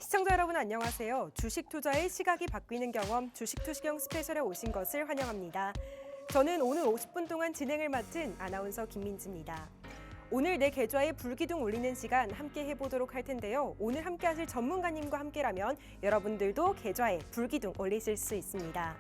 시청자 여러분 안녕하세요. 주식 투자의 시각이 바뀌는 경험 주식투시경 스페셜에 오신 것을 환영합니다. 저는 오늘 50분 동안 진행을 맡은 아나운서 김민지입니다. 오늘 내 계좌에 불기둥 올리는 시간 함께 해보도록 할 텐데요. 오늘 함께 하실 전문가님과 함께라면 여러분들도 계좌에 불기둥 올리실 수 있습니다.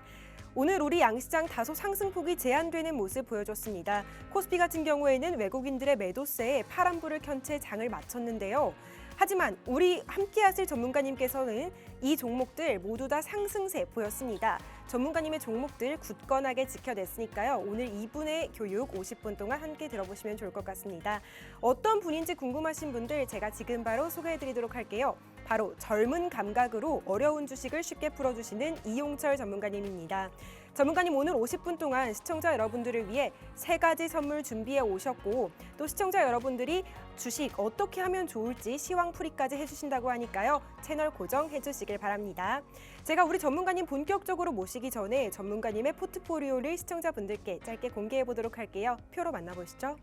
오늘 우리 양시장 다소 상승폭이 제한되는 모습 보여줬습니다. 코스피 같은 경우에는 외국인들의 매도세에 파란불을 켠 채 장을 마쳤는데요. 하지만 우리 함께 하실 전문가님께서는 이 종목들 모두 다 상승세 보였습니다. 전문가님의 종목들 굳건하게 지켜냈으니까요. 오늘 이분의 교육 50분 동안 함께 들어보시면 좋을 것 같습니다. 어떤 분인지 궁금하신 분들 제가 지금 바로 소개해드리도록 할게요. 바로 젊은 감각으로 어려운 주식을 쉽게 풀어주시는 이용철 전문가님입니다. 전문가님 오늘 50분 동안 시청자 여러분들을 위해 3가지 선물 준비해 오셨고 또 시청자 여러분들이 주식 어떻게 하면 좋을지 시황풀이까지 해주신다고 하니까요. 채널 고정해 주시길 바랍니다. 제가 우리 전문가님 본격적으로 모시기 전에 전문가님의 포트포리오를 시청자분들께 짧게 공개해 보도록 할게요. 표로 만나보시죠.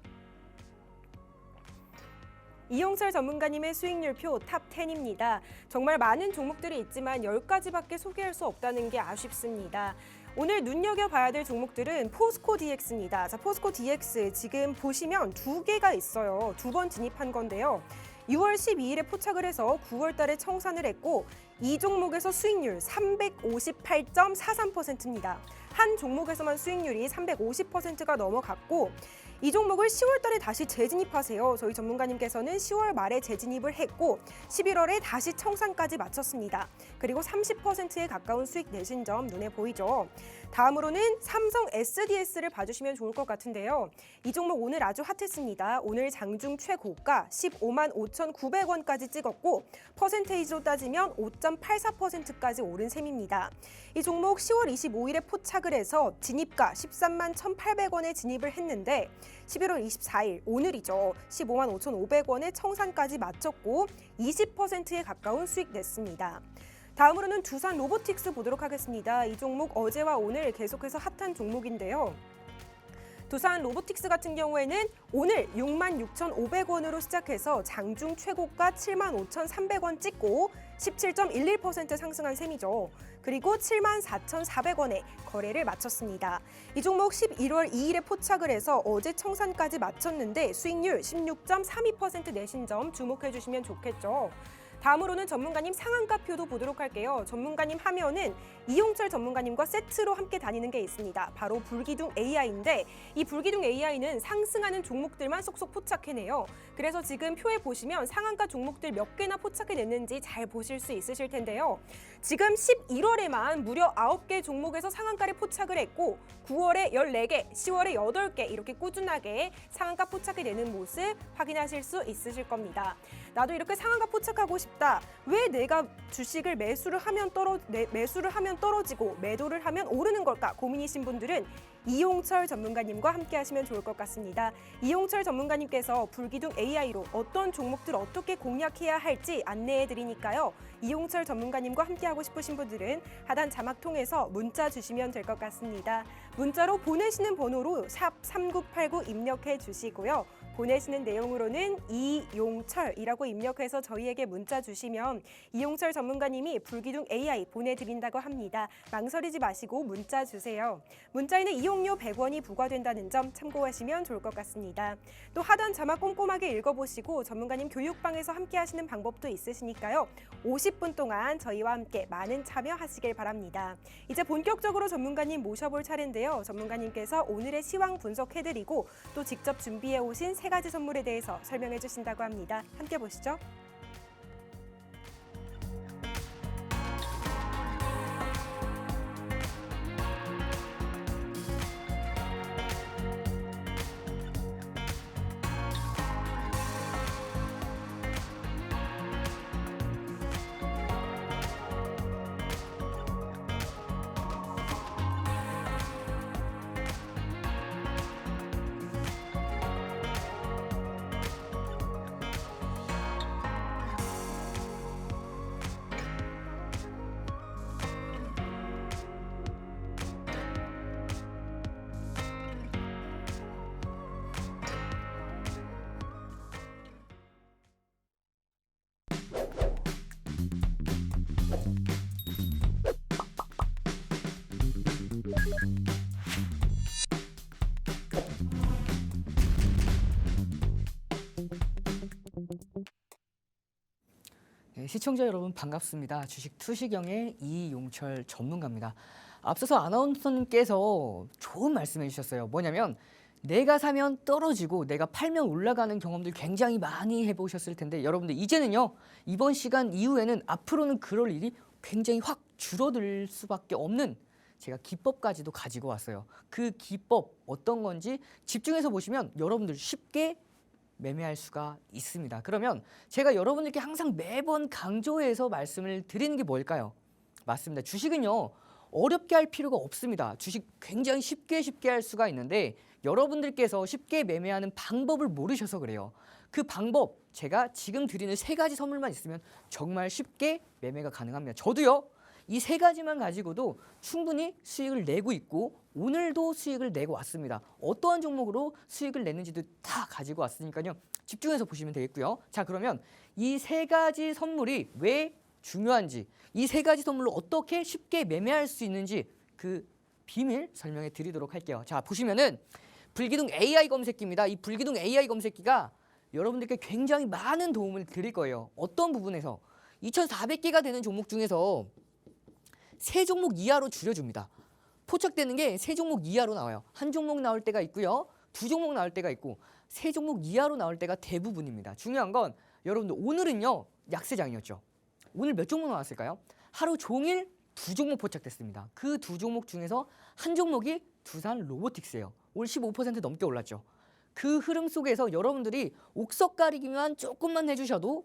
이용철 전문가님의 수익률표 탑10입니다. 정말 많은 종목들이 있지만 10가지밖에 소개할 수 없다는 게 아쉽습니다. 오늘 눈여겨봐야 될 종목들은 포스코 DX입니다. 자, 포스코 DX 지금 보시면 2개가 있어요. 2번 진입한 건데요. 6월 12일에 포착을 해서 9월 달에 청산을 했고 이 종목에서 수익률 358.43%입니다. 한 종목에서만 수익률이 350%가 넘어갔고 이 종목을 10월 달에 다시 재진입하세요. 저희 전문가님께서는 10월 말에 재진입을 했고 11월에 다시 청산까지 마쳤습니다. 그리고 30%에 가까운 수익 내신 점 눈에 보이죠. 다음으로는 삼성 SDS를 봐주시면 좋을 것 같은데요. 이 종목 오늘 아주 핫했습니다. 오늘 장중 최고가 15만 5,900원까지 찍었고 퍼센테이지로 따지면 5.84%까지 오른 셈입니다. 이 종목 10월 25일에 포착을 해서 진입가 13만 1,800원에 진입을 했는데 11월 24일 오늘이죠. 15만 5,500원에 청산까지 마쳤고 20%에 가까운 수익 냈습니다. 다음으로는 두산 로보틱스 보도록 하겠습니다. 이 종목 어제와 오늘 계속해서 핫한 종목인데요. 두산 로보틱스 같은 경우에는 오늘 66,500원으로 시작해서 장중 최고가 75,300원 찍고 17.11% 상승한 셈이죠. 그리고 74,400원에 거래를 마쳤습니다. 이 종목 11월 2일에 포착을 해서 어제 청산까지 마쳤는데 수익률 16.32% 내신 점 주목해 주시면 좋겠죠. 다음으로는 전문가님 상한가표도 보도록 할게요. 전문가님 하면은 이용철 전문가님과 세트로 함께 다니는 게 있습니다. 바로 불기둥 AI인데 이 불기둥 AI는 상승하는 종목들만 쏙쏙 포착해내요. 그래서 지금 표에 보시면 상한가 종목들 몇 개나 포착해냈는지 잘 보실 수 있으실 텐데요. 지금 11월에만 무려 9개 종목에서 상한가를 포착을 했고 9월에 14개, 10월에 8개 이렇게 꾸준하게 상한가 포착해내는 모습 확인하실 수 있으실 겁니다. 나도 이렇게 상한가 포착하고 싶다. 왜 내가 주식을 매수를 하면 떨어지고 매도를 하면 오르는 걸까 고민이신 분들은 이용철 전문가님과 함께 하시면 좋을 것 같습니다. 이용철 전문가님께서 불기둥 AI로 어떤 종목들 어떻게 공략해야 할지 안내해 드리니까요. 이용철 전문가님과 함께 하고 싶으신 분들은 하단 자막 통해서 문자 주시면 될 것 같습니다. 문자로 보내시는 번호로 샵 3989 입력해 주시고요. 보내시는 내용으로는 이용철이라고 입력해서 저희에게 문자 주시면 이용철 전문가님이 불기둥 AI 보내드린다고 합니다. 망설이지 마시고 문자 주세요. 문자에는 이용료 100원이 부과된다는 점 참고하시면 좋을 것 같습니다. 또 하단 자막 꼼꼼하게 읽어보시고 전문가님 교육방에서 함께 하시는 방법도 있으시니까요. 50분 동안 저희와 함께 많은 참여하시길 바랍니다. 이제 본격적으로 전문가님 모셔볼 차례인데요. 전문가님께서 오늘의 시황 분석해드리고 또 직접 준비해 오신 3가지 선물에 대해서 설명해 주신다고 합니다. 함께 보시죠. 네, 시청자 여러분 반갑습니다. 주식 투시경의 이용철 전문가입니다. 앞서서 아나운서님께서 좋은 말씀해 주셨어요. 뭐냐면 내가 사면 떨어지고 내가 팔면 올라가는 경험들 굉장히 많이 해보셨을 텐데 여러분들 이제는요. 이번 시간 이후에는 앞으로는 그럴 일이 굉장히 확 줄어들 수밖에 없는 제가 기법까지도 가지고 왔어요. 그 기법 어떤 건지 집중해서 보시면 여러분들 쉽게 매매할 수가 있습니다. 그러면 제가 여러분들께 항상 매번 강조해서 말씀을 드리는 게 뭘까요? 맞습니다. 주식은요. 어렵게 할 필요가 없습니다. 주식 굉장히 쉽게 할 수가 있는데 여러분들께서 쉽게 매매하는 방법을 모르셔서 그래요. 그 방법 제가 지금 드리는 3가지 선물만 있으면 정말 쉽게 매매가 가능합니다. 저도요. 이 3가지만 가지고도 충분히 수익을 내고 있고 오늘도 수익을 내고 왔습니다. 어떠한 종목으로 수익을 냈는지도 다 가지고 왔으니까요. 집중해서 보시면 되겠고요. 자, 그러면 이 3가지 선물이 왜 중요한지, 이 3가지 선물로 어떻게 쉽게 매매할 수 있는지 그 비밀 설명해 드리도록 할게요. 자, 보시면은 불기둥 AI 검색기입니다. 이 불기둥 AI 검색기가 여러분들께 굉장히 많은 도움을 드릴 거예요. 어떤 부분에서 2,400개가 되는 종목 중에서 3종목 이하로 줄여줍니다. 포착되는 게 3종목 이하로 나와요. 한 종목 나올 때가 있고요. 2종목 나올 때가 있고 3종목 이하로 나올 때가 대부분입니다. 중요한 건 여러분들 오늘은요. 약세장이었죠. 오늘 몇 종목 나왔을까요? 하루 종일 2종목 포착됐습니다. 그 2종목 중에서 한 종목이 두산 로보틱스예요. 올 15% 넘게 올랐죠. 그 흐름 속에서 여러분들이 옥석 가리기만 조금만 해주셔도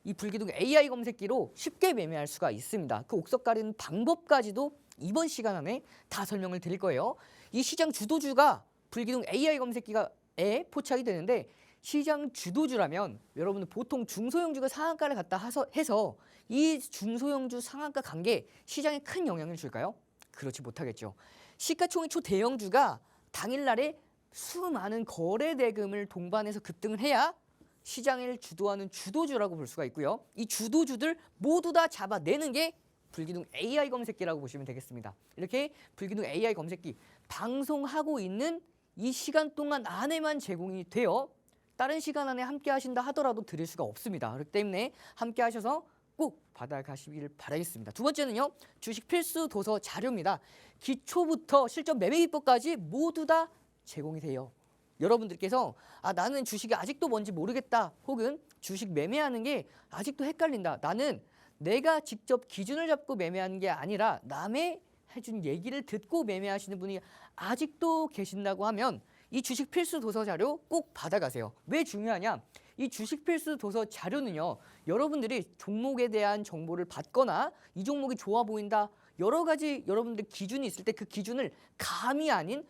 이 불기둥 AI 검색기로 쉽게 매매할 수가 있습니다. 그 옥석 가리는 방법까지도 이번 시간 안에 다 설명을 드릴 거예요. 이 시장 주도주가 불기둥 AI 검색기가에 포착이 되는데 시장 주도주라면 여러분들 보통 중소형주가 상한가를 갖다 해서 이 중소형주 상한가 관계 시장에 큰 영향을 줄까요? 그렇지 못하겠죠. 시가총액 초대형주가 당일날에 수많은 거래 대금을 동반해서 급등을 해야 시장을 주도하는 주도주라고 볼 수가 있고요. 이 주도주들 모두 다 잡아내는 게 불기둥 AI 검색기라고 보시면 되겠습니다. 이렇게 불기둥 AI 검색기 방송하고 있는 이 시간 동안 안에만 제공이 돼요. 다른 시간 안에 함께 하신다 하더라도 드릴 수가 없습니다. 그렇기 때문에 함께 하셔서 꼭 받아가시길 바라겠습니다. 두 번째는요. 주식 필수 도서 자료입니다. 기초부터 실전 매매 기법까지 모두 다 제공이 돼요. 여러분들께서 나는 주식이 아직도 뭔지 모르겠다. 혹은 주식 매매하는 게 아직도 헷갈린다. 나는 내가 직접 기준을 잡고 매매하는 게 아니라 남의 해준 얘기를 듣고 매매하시는 분이 아직도 계신다고 하면 이 주식 필수 도서 자료 꼭 받아가세요. 왜 중요하냐? 이 주식 필수 도서 자료는요. 여러분들이 종목에 대한 정보를 받거나 이 종목이 좋아 보인다. 여러 가지 여러분들 기준이 있을 때 그 기준을 감이 아닌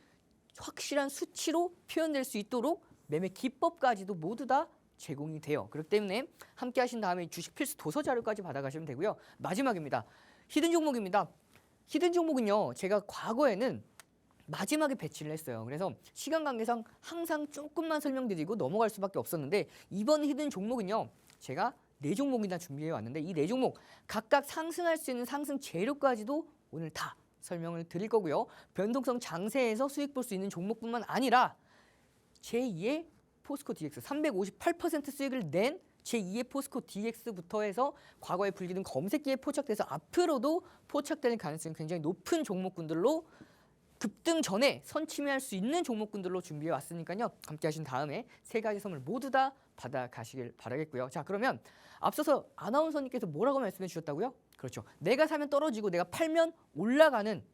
확실한 수치로 표현될 수 있도록 매매 기법까지도 모두 다 제공이 돼요. 그렇기 때문에 함께 하신 다음에 주식 필수 도서 자료까지 받아가시면 되고요. 마지막입니다. 히든 종목입니다. 히든 종목은요. 제가 과거에는 마지막에 배치를 했어요. 그래서 시간 관계상 항상 조금만 설명드리고 넘어갈 수밖에 없었는데 이번 히든 종목은요. 제가 4종목이나 준비해 왔는데 이 4종목 각각 상승할 수 있는 상승 재료까지도 오늘 다 설명을 드릴 거고요. 변동성 장세에서 수익 볼 수 있는 종목뿐만 아니라 제2의 포스코 DX 358% 수익을 낸 제2의 포스코 DX부터 해서 과거의 불기둥 검색기에 포착돼서 앞으로도 포착될 가능성이 굉장히 높은 종목군들로 급등 전에 선침해할 수 있는 종목군들로 준비해 왔으니까요. 함께 하신 다음에 3가지 선물 모두 다 받아가시길 바라겠고요. 자, 그러면 앞서서 아나운서님께서 뭐라고 말씀해 주셨다고요? 그렇죠. 내가 사면 떨어지고 내가 팔면 올라가는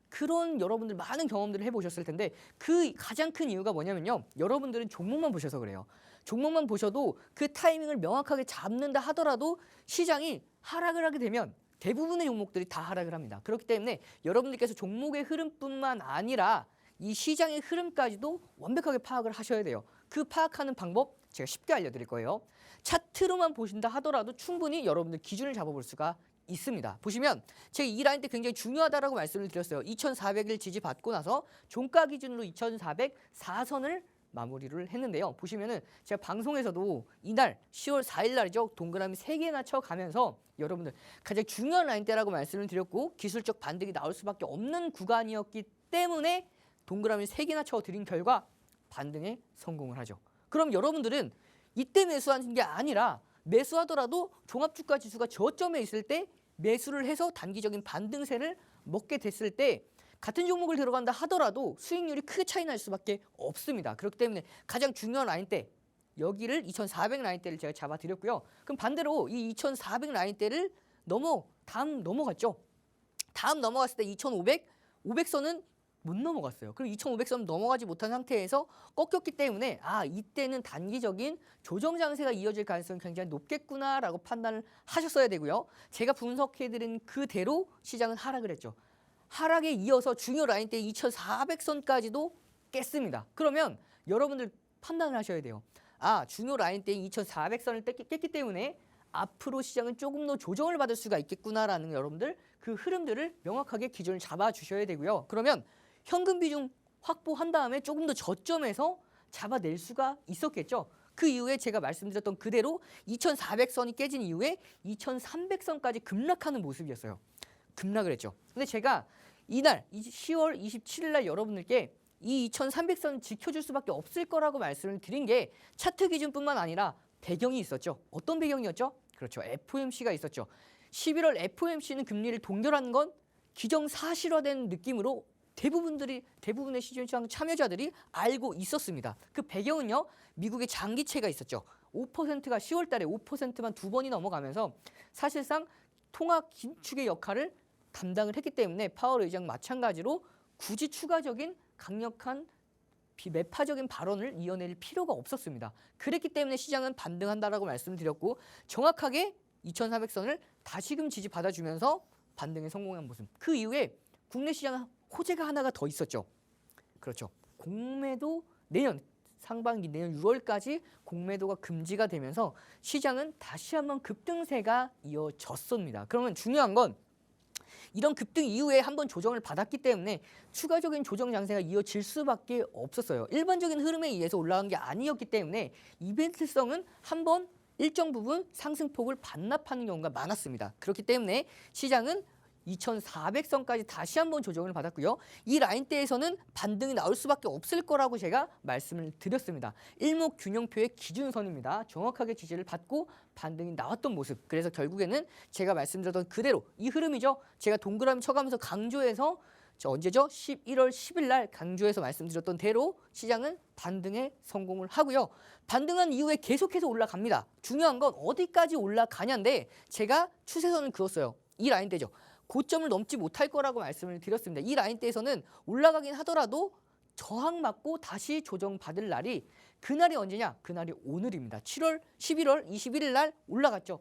그런 여러분들 많은 경험들을 해보셨을 텐데 그 가장 큰 이유가 뭐냐면요. 여러분들은 종목만 보셔서 그래요. 종목만 보셔도 그 타이밍을 명확하게 잡는다 하더라도 시장이 하락을 하게 되면 대부분의 종목들이 다 하락을 합니다. 그렇기 때문에 여러분들께서 종목의 흐름뿐만 아니라 이 시장의 흐름까지도 완벽하게 파악을 하셔야 돼요. 그 파악하는 방법 제가 쉽게 알려드릴 거예요. 차트로만 보신다 하더라도 충분히 여러분들 기준을 잡아볼 수가 있습니다. 보시면 제가 이 라인 때 굉장히 중요하다라고 말씀을 드렸어요. 2,400일 지지받고 나서 종가 기준으로 2,404선을 마무리를 했는데요. 보시면은 제가 방송에서도 이날 10월 4일 날이죠. 동그라미 3개나 쳐가면서 여러분들 가장 중요한 라인대라고 말씀을 드렸고 기술적 반등이 나올 수밖에 없는 구간이었기 때문에 동그라미 3개나 쳐드린 결과 반등에 성공을 하죠. 그럼 여러분들은 이때 매수하는 게 아니라 매수하더라도 종합주가 지수가 저점에 있을 때 매수를 해서 단기적인 반등세를 먹게 됐을 때 같은 종목을 들어간다 하더라도 수익률이 크게 차이 날 수밖에 없습니다. 그렇기 때문에 가장 중요한 라인대 여기를 2400 라인대를 제가 잡아드렸고요. 그럼 반대로 이 2400 라인대를 다음 넘어갔죠. 다음 넘어갔을 때 2500, 500선은 못 넘어갔어요. 그럼 2500선 넘어가지 못한 상태에서 꺾였기 때문에 이때는 단기적인 조정 장세가 이어질 가능성이 굉장히 높겠구나라고 판단을 하셨어야 되고요. 제가 분석해드린 그대로 시장은 하락을 했죠. 하락에 이어서 중요 라인대 2400선까지도 깼습니다. 그러면 여러분들 판단을 하셔야 돼요. 중요 라인대 2400선을 깼기 때문에 앞으로 시장은 조금 더 조정을 받을 수가 있겠구나라는 여러분들 그 흐름들을 명확하게 기준을 잡아주셔야 되고요. 그러면 현금 비중 확보한 다음에 조금 더 저점에서 잡아낼 수가 있었겠죠. 그 이후에 제가 말씀드렸던 그대로 2400선이 깨진 이후에 2300선까지 급락하는 모습이었어요. 급락을 했죠. 근데 제가 이날 10월 27일 날 여러분들께 이 2300선 지켜줄 수밖에 없을 거라고 말씀을 드린 게 차트 기준뿐만 아니라 배경이 있었죠. 어떤 배경이었죠? 그렇죠. FOMC가 있었죠. 11월 FOMC는 금리를 동결하는 건 기정사실화된 느낌으로 대부분의 시장 참여자들이 알고 있었습니다. 그 배경은요. 미국의 장기채가 있었죠. 5%가 10월 달에 5%만 두 번이 넘어가면서 사실상 통화 긴축의 역할을 담당을 했기 때문에 파월 의장 마찬가지로 굳이 추가적인 강력한 매파적인 발언을 이어낼 필요가 없었습니다. 그랬기 때문에 시장은 반등한다라고 말씀을 드렸고 정확하게 2400선을 다시금 지지받아주면서 반등에 성공한 모습. 그 이후에 국내 시장 호재가 하나가 더 있었죠. 그렇죠. 공매도 내년 상반기 내년 6월까지 공매도가 금지가 되면서 시장은 다시 한번 급등세가 이어졌습니다. 그러면 중요한 건 이런 급등 이후에 한번 조정을 받았기 때문에 추가적인 조정 장세가 이어질 수밖에 없었어요. 일반적인 흐름에 의해서 올라간 게 아니었기 때문에 이벤트성은 한번 일정 부분 상승폭을 반납하는 경우가 많았습니다. 그렇기 때문에 시장은 2400선까지 다시 한번 조정을 받았고요. 이 라인대에서는 반등이 나올 수밖에 없을 거라고 제가 말씀을 드렸습니다. 일목균형표의 기준선입니다. 정확하게 지지를 받고 반등이 나왔던 모습. 그래서 결국에는 제가 말씀드렸던 그대로 이 흐름이죠. 제가 동그라미 쳐가면서 강조해서 언제죠? 11월 10일 날 강조해서 말씀드렸던 대로 시장은 반등에 성공을 하고요. 반등한 이후에 계속해서 올라갑니다. 중요한 건 어디까지 올라가냐인데 제가 추세선을 그었어요. 이 라인대죠. 고점을 넘지 못할 거라고 말씀을 드렸습니다. 이 라인대에서는 올라가긴 하더라도 저항 맞고 다시 조정받을 날이 그날이 언제냐? 그날이 오늘입니다. 11월 21일 날 올라갔죠.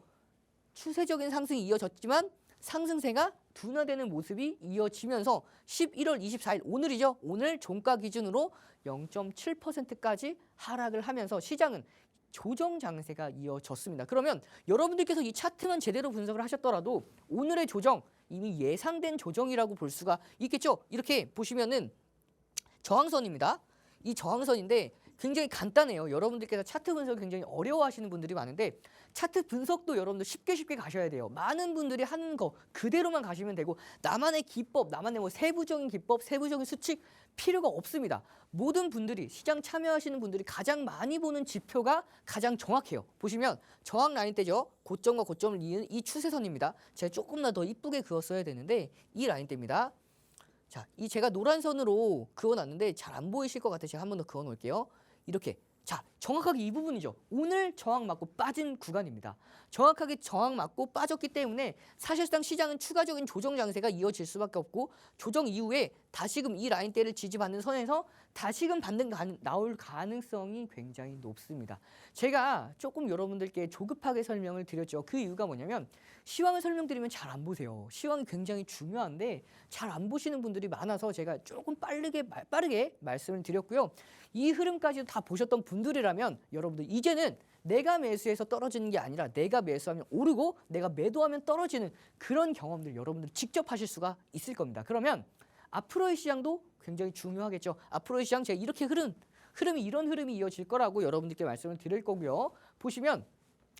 추세적인 상승이 이어졌지만 상승세가 둔화되는 모습이 이어지면서 11월 24일 오늘이죠. 오늘 종가 기준으로 0.7%까지 하락을 하면서 시장은 조정 장세가 이어졌습니다. 그러면 여러분들께서 이 차트만 제대로 분석을 하셨더라도 오늘의 조정 이미 예상된 조정이라고 볼 수가 있겠죠. 이렇게 보시면은 저항선입니다. 이 저항선인데 굉장히 간단해요. 여러분들께서 차트 분석을 굉장히 어려워하시는 분들이 많은데 차트 분석도 여러분들 쉽게 가셔야 돼요. 많은 분들이 하는 거 그대로만 가시면 되고 나만의 기법, 나만의 세부적인 기법, 세부적인 수칙 필요가 없습니다. 모든 분들이 시장 참여하시는 분들이 가장 많이 보는 지표가 가장 정확해요. 보시면 저항 라인대죠. 고점과 고점을 이은 이 추세선입니다. 제가 조금 더 이쁘게 그었어야 되는데 이 라인대입니다. 자, 이 제가 노란 선으로 그어놨는데 잘 안 보이실 것 같아서 제가 한 번 더 그어놓을게요. 이렇게. 자, 정확하게 이 부분이죠. 오늘 저항 맞고 빠진 구간입니다. 정확하게 저항 맞고 빠졌기 때문에 사실상 시장은 추가적인 조정 장세가 이어질 수밖에 없고 조정 이후에 다시금 이 라인대를 지지받는 선에서 다시금 반등 나올 가능성이 굉장히 높습니다. 제가 조금 여러분들께 조급하게 설명을 드렸죠. 그 이유가 뭐냐면 시황을 설명드리면 잘 안 보세요. 시황이 굉장히 중요한데 잘 안 보시는 분들이 많아서 제가 조금 빠르게 말씀을 드렸고요. 이 흐름까지도 다 보셨던 분들이라면 여러분들 이제는 내가 매수해서 떨어지는 게 아니라 내가 매수하면 오르고 내가 매도하면 떨어지는 그런 경험들 여러분들 직접 하실 수가 있을 겁니다. 그러면 앞으로의 시장도 굉장히 중요하겠죠. 앞으로의 시장 제가 이렇게 이런 흐름이 이어질 거라고 여러분들께 말씀을 드릴 거고요. 보시면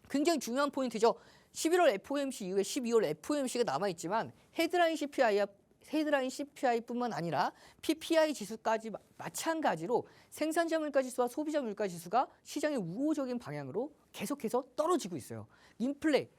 굉장히 중요한 포인트죠. 11월 FOMC 이후에 12월 FOMC가 남아있지만 헤드라인 CPI와 헤드라인 CPI뿐만 아니라 PPI 지수까지 마찬가지로 생산자 물가 지수와 소비자 물가 지수가 시장의 우호적인 방향으로 계속해서 떨어지고 있어요. 인플레,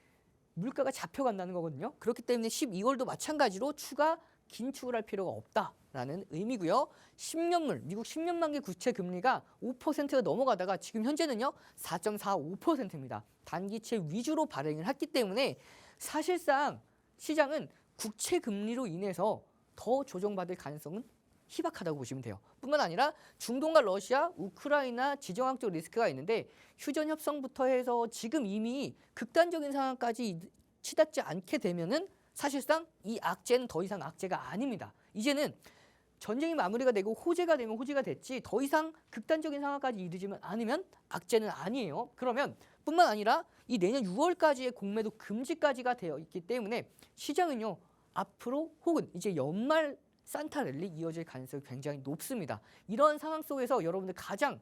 물가가 잡혀간다는 거거든요. 그렇기 때문에 12월도 마찬가지로 추가 긴축을 할 필요가 없다라는 의미고요. 10년물, 미국 10년 만기 국채 금리가 5%가 넘어가다가 지금 현재는요 4.45%입니다. 단기채 위주로 발행을 했기 때문에 사실상 시장은 국채 금리로 인해서 더 조정받을 가능성은 희박하다고 보시면 돼요. 뿐만 아니라 중동과 러시아, 우크라이나 지정학적 리스크가 있는데 휴전 협상부터 해서 지금 이미 극단적인 상황까지 치닫지 않게 되면은 사실상 이 악재는 더 이상 악재가 아닙니다. 이제는 전쟁이 마무리가 되고 호재가 되면 호재가 됐지 더 이상 극단적인 상황까지 이르지만 않으면 악재는 아니에요. 그러면 뿐만 아니라 이 내년 6월까지의 공매도 금지까지가 되어 있기 때문에 시장은요 앞으로 혹은 이제 연말 산타 랠리 이어질 가능성이 굉장히 높습니다. 이런 상황 속에서 여러분들 가장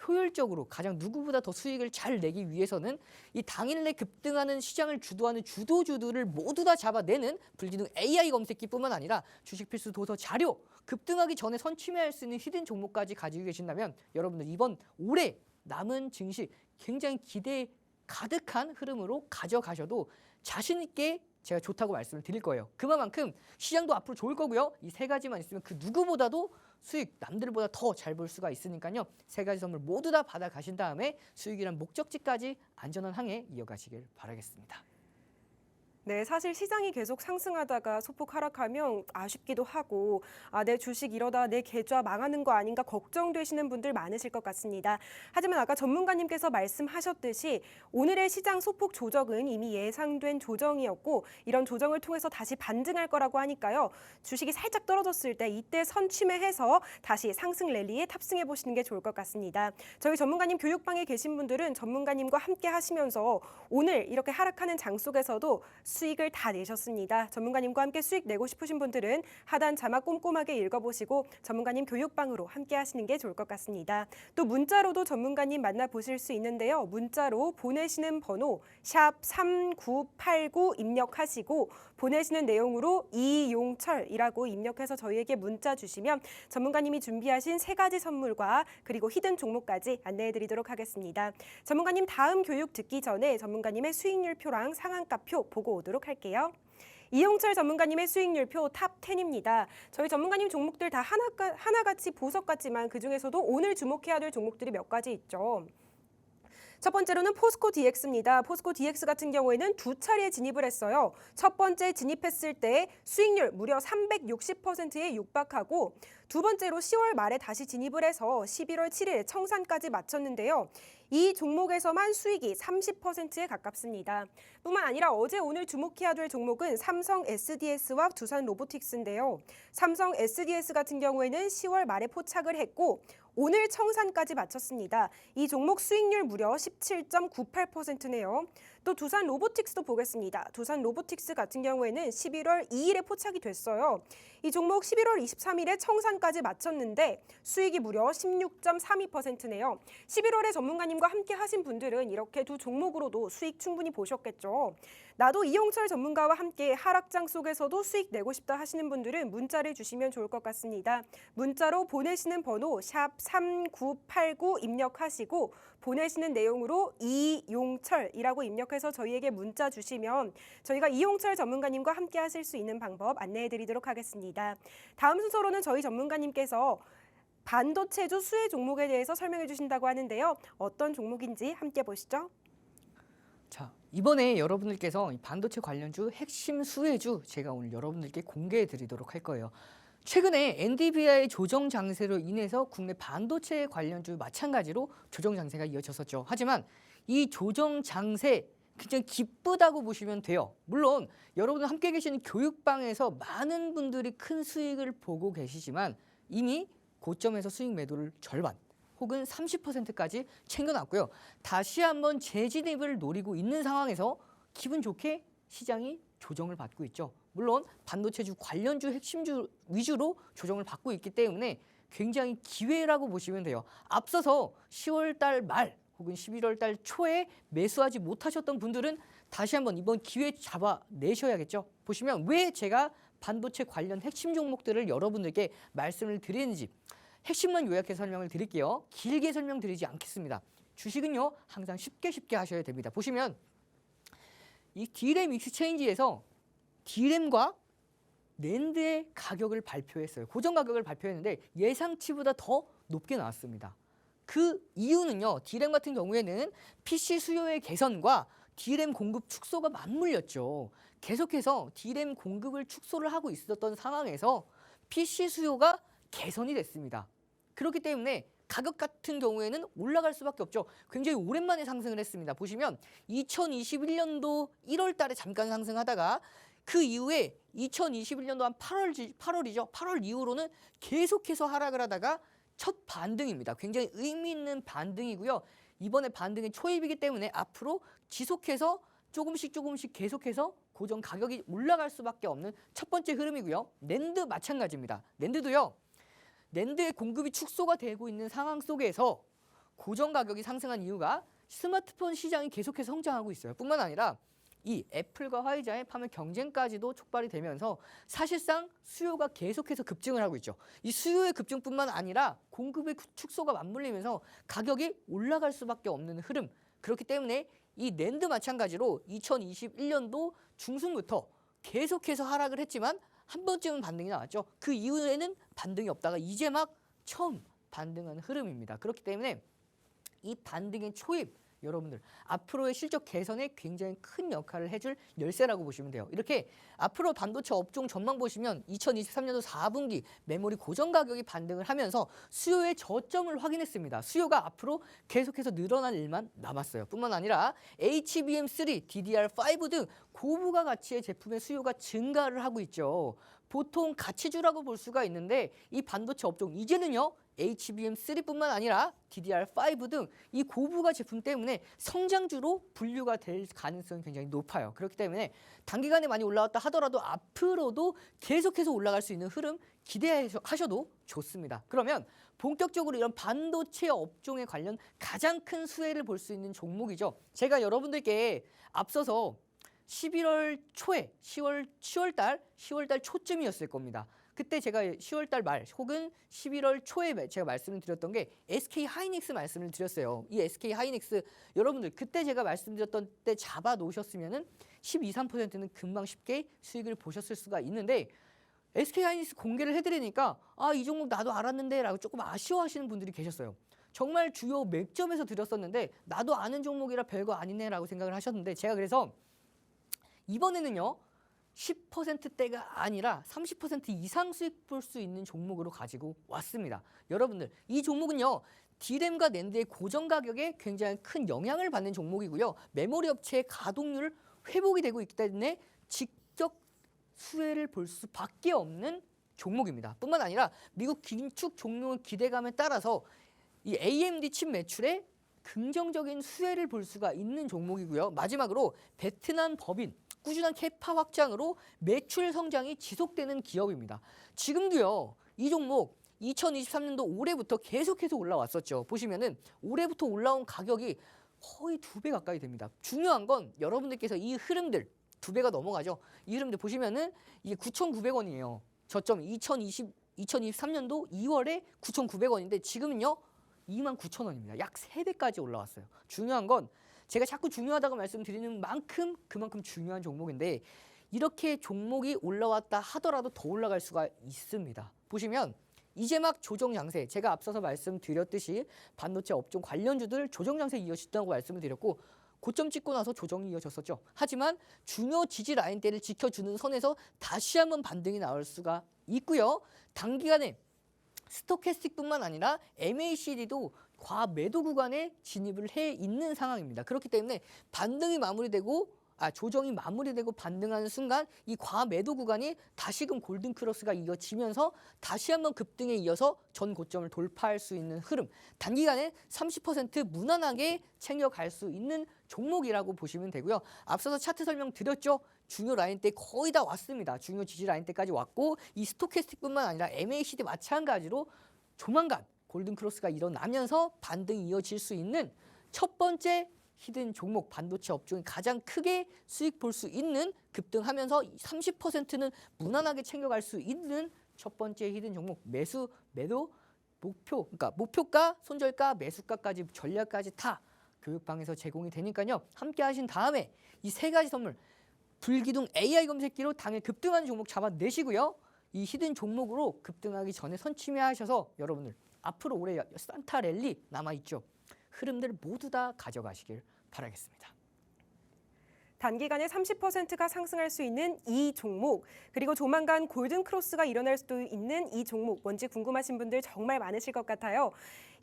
효율적으로 가장 누구보다 더 수익을 잘 내기 위해서는 이 당일내 급등하는 시장을 주도하는 주도주들을 모두 다 잡아내는 불기능 AI 검색기뿐만 아니라 주식 필수 도서 자료, 급등하기 전에 선취매할 수 있는 히든 종목까지 가지고 계신다면 여러분들 이번 올해 남은 증시 굉장히 기대 가득한 흐름으로 가져가셔도 자신 있게 제가 좋다고 말씀을 드릴 거예요. 그만큼 시장도 앞으로 좋을 거고요. 이 세 가지만 있으면 그 누구보다도 수익 남들보다 더 잘 볼 수가 있으니까요. 세 가지 선물 모두 다 받아 가신 다음에 수익이란 목적지까지 안전한 항해 이어가시길 바라겠습니다. 네, 사실 시장이 계속 상승하다가 소폭 하락하면 아쉽기도 하고 내 주식 이러다 내 계좌 망하는 거 아닌가 걱정되시는 분들 많으실 것 같습니다. 하지만 아까 전문가님께서 말씀하셨듯이 오늘의 시장 소폭 조정은 이미 예상된 조정이었고 이런 조정을 통해서 다시 반등할 거라고 하니까요. 주식이 살짝 떨어졌을 때 이때 선취매해서 다시 상승 랠리에 탑승해 보시는 게 좋을 것 같습니다. 저희 전문가님 교육방에 계신 분들은 전문가님과 함께 하시면서 오늘 이렇게 하락하는 장 속에서도 수익을 다 내셨습니다. 전문가님과 함께 수익 내고 싶으신 분들은 하단 자막 꼼꼼하게 읽어보시고 전문가님 교육방으로 함께 하시는 게 좋을 것 같습니다. 또 문자로도 전문가님 만나보실 수 있는데요. 문자로 보내시는 번호 샵 3989 입력하시고 보내시는 내용으로 이용철이라고 입력해서 저희에게 문자 주시면 전문가님이 준비하신 세 가지 선물과 그리고 히든 종목까지 안내해드리도록 하겠습니다. 전문가님 다음 교육 듣기 전에 전문가님의 수익률표랑 상한가표 보고 오도록 할게요. 이용철 전문가님의 수익률표 탑 10입니다. 저희 전문가님 종목들 다 하나같이 보석 같지만 그중에서도 오늘 주목해야 될 종목들이 몇 가지 있죠. 첫 번째로는 포스코 DX입니다. 포스코 DX 같은 경우에는 두 차례 진입을 했어요. 첫 번째 진입했을 때 수익률 무려 360%에 육박하고 두 번째로 10월 말에 다시 진입을 해서 11월 7일에 청산까지 마쳤는데요. 이 종목에서만 수익이 30%에 가깝습니다. 뿐만 아니라 어제 오늘 주목해야 될 종목은 삼성 SDS와 두산 로보틱스인데요. 삼성 SDS 같은 경우에는 10월 말에 포착을 했고 오늘 청산까지 마쳤습니다. 이 종목 수익률 무려 17.98%네요. 또 두산 로보틱스도 보겠습니다. 두산 로보틱스 같은 경우에는 11월 2일에 포착이 됐어요. 이 종목 11월 23일에 청산까지 마쳤는데 수익이 무려 16.32%네요. 11월에 전문가님과 함께 하신 분들은 이렇게 두 종목으로도 수익 충분히 보셨겠죠. 나도 이용철 전문가와 함께 하락장 속에서도 수익 내고 싶다 하시는 분들은 문자를 주시면 좋을 것 같습니다. 문자로 보내시는 번호 샵 3989 입력하시고 보내시는 내용으로 이용철이라고 입력해서 저희에게 문자 주시면 저희가 이용철 전문가님과 함께 하실 수 있는 방법 안내해드리도록 하겠습니다. 다음 순서로는 저희 전문가님께서 반도체주 수혜 종목에 대해서 설명해 주신다고 하는데요. 어떤 종목인지 함께 보시죠. 자, 이번에 여러분들께서 이 반도체 관련주 핵심 수혜주 제가 오늘 여러분들께 공개해 드리도록 할 거예요. 최근에 엔비디아의 조정 장세로 인해서 국내 반도체 관련주 마찬가지로 조정 장세가 이어졌었죠. 하지만 이 조정 장세 굉장히 기쁘다고 보시면 돼요. 물론 여러분들 함께 계시는 교육방에서 많은 분들이 큰 수익을 보고 계시지만 이미 고점에서 수익 매도를 절반 혹은 30%까지 챙겨놨고요. 다시 한번 재진입을 노리고 있는 상황에서 기분 좋게 시장이 조정을 받고 있죠. 물론 반도체주 관련주 핵심주 위주로 조정을 받고 있기 때문에 굉장히 기회라고 보시면 돼요. 앞서서 10월 달 말 혹은 11월 달 초에 매수하지 못하셨던 분들은 다시 한번 이번 기회 잡아내셔야겠죠. 보시면 왜 제가 반도체 관련 핵심 종목들을 여러분들께 말씀을 드리는지 핵심만 요약해서 설명을 드릴게요. 길게 설명드리지 않겠습니다. 주식은요 항상 쉽게 하셔야 됩니다. 보시면 이 D램 익스체인지에서 D램과 낸드의 가격을 발표했어요. 고정 가격을 발표했는데 예상치보다 더 높게 나왔습니다. 그 이유는요. D램 같은 경우에는 PC 수요의 개선과 D램 공급 축소가 맞물렸죠. 계속해서 D램 공급을 축소를 하고 있었던 상황에서 PC 수요가 개선이 됐습니다. 그렇기 때문에 가격 같은 경우에는 올라갈 수밖에 없죠. 굉장히 오랜만에 상승을 했습니다. 보시면 2021년도 1월 달에 잠깐 상승하다가 그 이후에 2021년도 한 8월이죠. 8월 이후로는 계속해서 하락을 하다가 첫 반등입니다. 굉장히 의미 있는 반등이고요. 이번에 반등의 초입이기 때문에 앞으로 지속해서 조금씩 계속해서 고정 가격이 올라갈 수밖에 없는 첫 번째 흐름이고요. 낸드 마찬가지입니다. 낸드의 공급이 축소가 되고 있는 상황 속에서 고정 가격이 상승한 이유가 스마트폰 시장이 계속해서 성장하고 있어요. 뿐만 아니라 이 애플과 화이자의 판매 경쟁까지도 촉발이 되면서 사실상 수요가 계속해서 급증을 하고 있죠. 이 수요의 급증뿐만 아니라 공급의 축소가 맞물리면서 가격이 올라갈 수밖에 없는 흐름. 그렇기 때문에 이 낸드 마찬가지로 2021년도 중순부터 계속해서 하락을 했지만 한 번쯤은 반등이 나왔죠. 그 이후에는 반등이 없다가 이제 막 처음 반등하는 흐름입니다. 그렇기 때문에 이 반등의 초입 여러분들 앞으로의 실적 개선에 굉장히 큰 역할을 해줄 열쇠라고 보시면 돼요. 이렇게 앞으로 반도체 업종 전망 보시면 2023년도 4분기 메모리 고정 가격이 반등을 하면서 수요의 저점을 확인했습니다. 수요가 앞으로 계속해서 늘어날 일만 남았어요. 뿐만 아니라 HBM3, DDR5 등 고부가 가치의 제품의 수요가 증가를 하고 있죠. 보통 가치주라고 볼 수가 있는데 이 반도체 업종 이제는요. HBM3뿐만 아니라 DDR5 등 이 고부가 제품 때문에 성장주로 분류가 될 가능성이 굉장히 높아요. 그렇기 때문에 단기간에 많이 올라왔다 하더라도 앞으로도 계속해서 올라갈 수 있는 흐름 기대하셔도 좋습니다. 그러면 본격적으로 이런 반도체 업종에 관련 가장 큰 수혜를 볼 수 있는 종목이죠. 제가 여러분들께 앞서서 11월 초에 10월 달 초쯤이었을 겁니다. 그때 제가 10월 달 말 혹은 11월 초에 제가 말씀을 드렸던 게 SK 하이닉스 말씀을 드렸어요. 이 SK 하이닉스 여러분들 그때 제가 말씀드렸던 때 잡아 놓으셨으면은 12~13%는 금방 쉽게 수익을 보셨을 수가 있는데 SK 하이닉스 공개를 해드리니까 이 종목 나도 알았는데 라고 조금 아쉬워하시는 분들이 계셨어요. 정말 주요 맥점에서 드렸었는데 나도 아는 종목이라 별거 아니네 라고 생각을 하셨는데 제가 그래서 이번에는요 10%대가 아니라 30% 이상 수익 볼 수 있는 종목으로 가지고 왔습니다. 여러분들 이 종목은요 D램과 낸드의 고정 가격에 굉장히 큰 영향을 받는 종목이고요. 메모리 업체의 가동률 회복이 되고 있기 때문에 직접 수혜를 볼 수밖에 없는 종목입니다. 뿐만 아니라 미국 긴축 종료 기대감에 따라서 이 AMD 칩 매출에 긍정적인 수혜를 볼 수가 있는 종목이고요. 마지막으로 베트남 법인 꾸준한 캐파 확장으로 매출 성장이 지속되는 기업입니다. 지금도요. 이 종목 2023년도 올해부터 계속해서 올라왔었죠. 보시면은 올해부터 올라온 가격이 거의 2배 가까이 됩니다. 중요한 건 여러분들께서 이 흐름들 2배가 넘어가죠. 이 흐름들 보시면은 이게 9,900원이에요. 저점 2023년도 2월에 9,900원인데 지금은요. 29,000원입니다. 약 3배까지 올라왔어요. 중요한 건 제가 자꾸 중요하다고 말씀드리는 만큼 그만큼 중요한 종목인데 이렇게 종목이 올라왔다 하더라도 더 올라갈 수가 있습니다. 보시면 이제 막 조정 장세 제가 앞서서 말씀드렸듯이 반도체 업종 관련주들 조정 장세 이어진다고 말씀을 드렸고 고점 찍고 나서 조정이 이어졌었죠. 하지만 중요 지지 라인대를 지켜주는 선에서 다시 한번 반등이 나올 수가 있고요. 단기간에 스토캐스틱뿐만 아니라 MACD도 과매도 구간에 진입을 해 있는 상황입니다. 그렇기 때문에 반등이 마무리되고 조정이 마무리되고 반등하는 순간 이 과매도 구간이 다시금 골든 크로스가 이어지면서 다시 한번 급등에 이어서 전 고점을 돌파할 수 있는 흐름. 단기간에 30% 무난하게 챙겨갈 수 있는 종목이라고 보시면 되고요. 앞서서 차트 설명 드렸죠. 중요 라인대 거의 다 왔습니다. 중요 지지 라인대까지 왔고 이 스토캐스틱뿐만 아니라 MACD 마찬가지로 조만간 골든 크로스가 일어나면서 반등이 이어질 수 있는 첫 번째 히든 종목 반도체 업종이 가장 크게 수익 볼 수 있는 급등하면서 30%는 무난하게 챙겨갈 수 있는 첫 번째 히든 종목 매도 목표 그러니까 목표가 손절가 매수가까지 전략까지 다 교육방에서 제공이 되니까요. 함께 하신 다음에 이 세 가지 선물 불기둥 AI 검색기로 당일 급등하는 종목 잡아내시고요. 이 히든 종목으로 급등하기 전에 선침해하셔서 여러분들 앞으로 올해 산타 랠리 남아있죠. 흐름들 모두 다 가져가시길 바라겠습니다. 단기간에 30%가 상승할 수 있는 이 종목, 그리고 조만간 골든 크로스가 일어날 수도 있는 이 종목, 뭔지 궁금하신 분들 정말 많으실 것 같아요.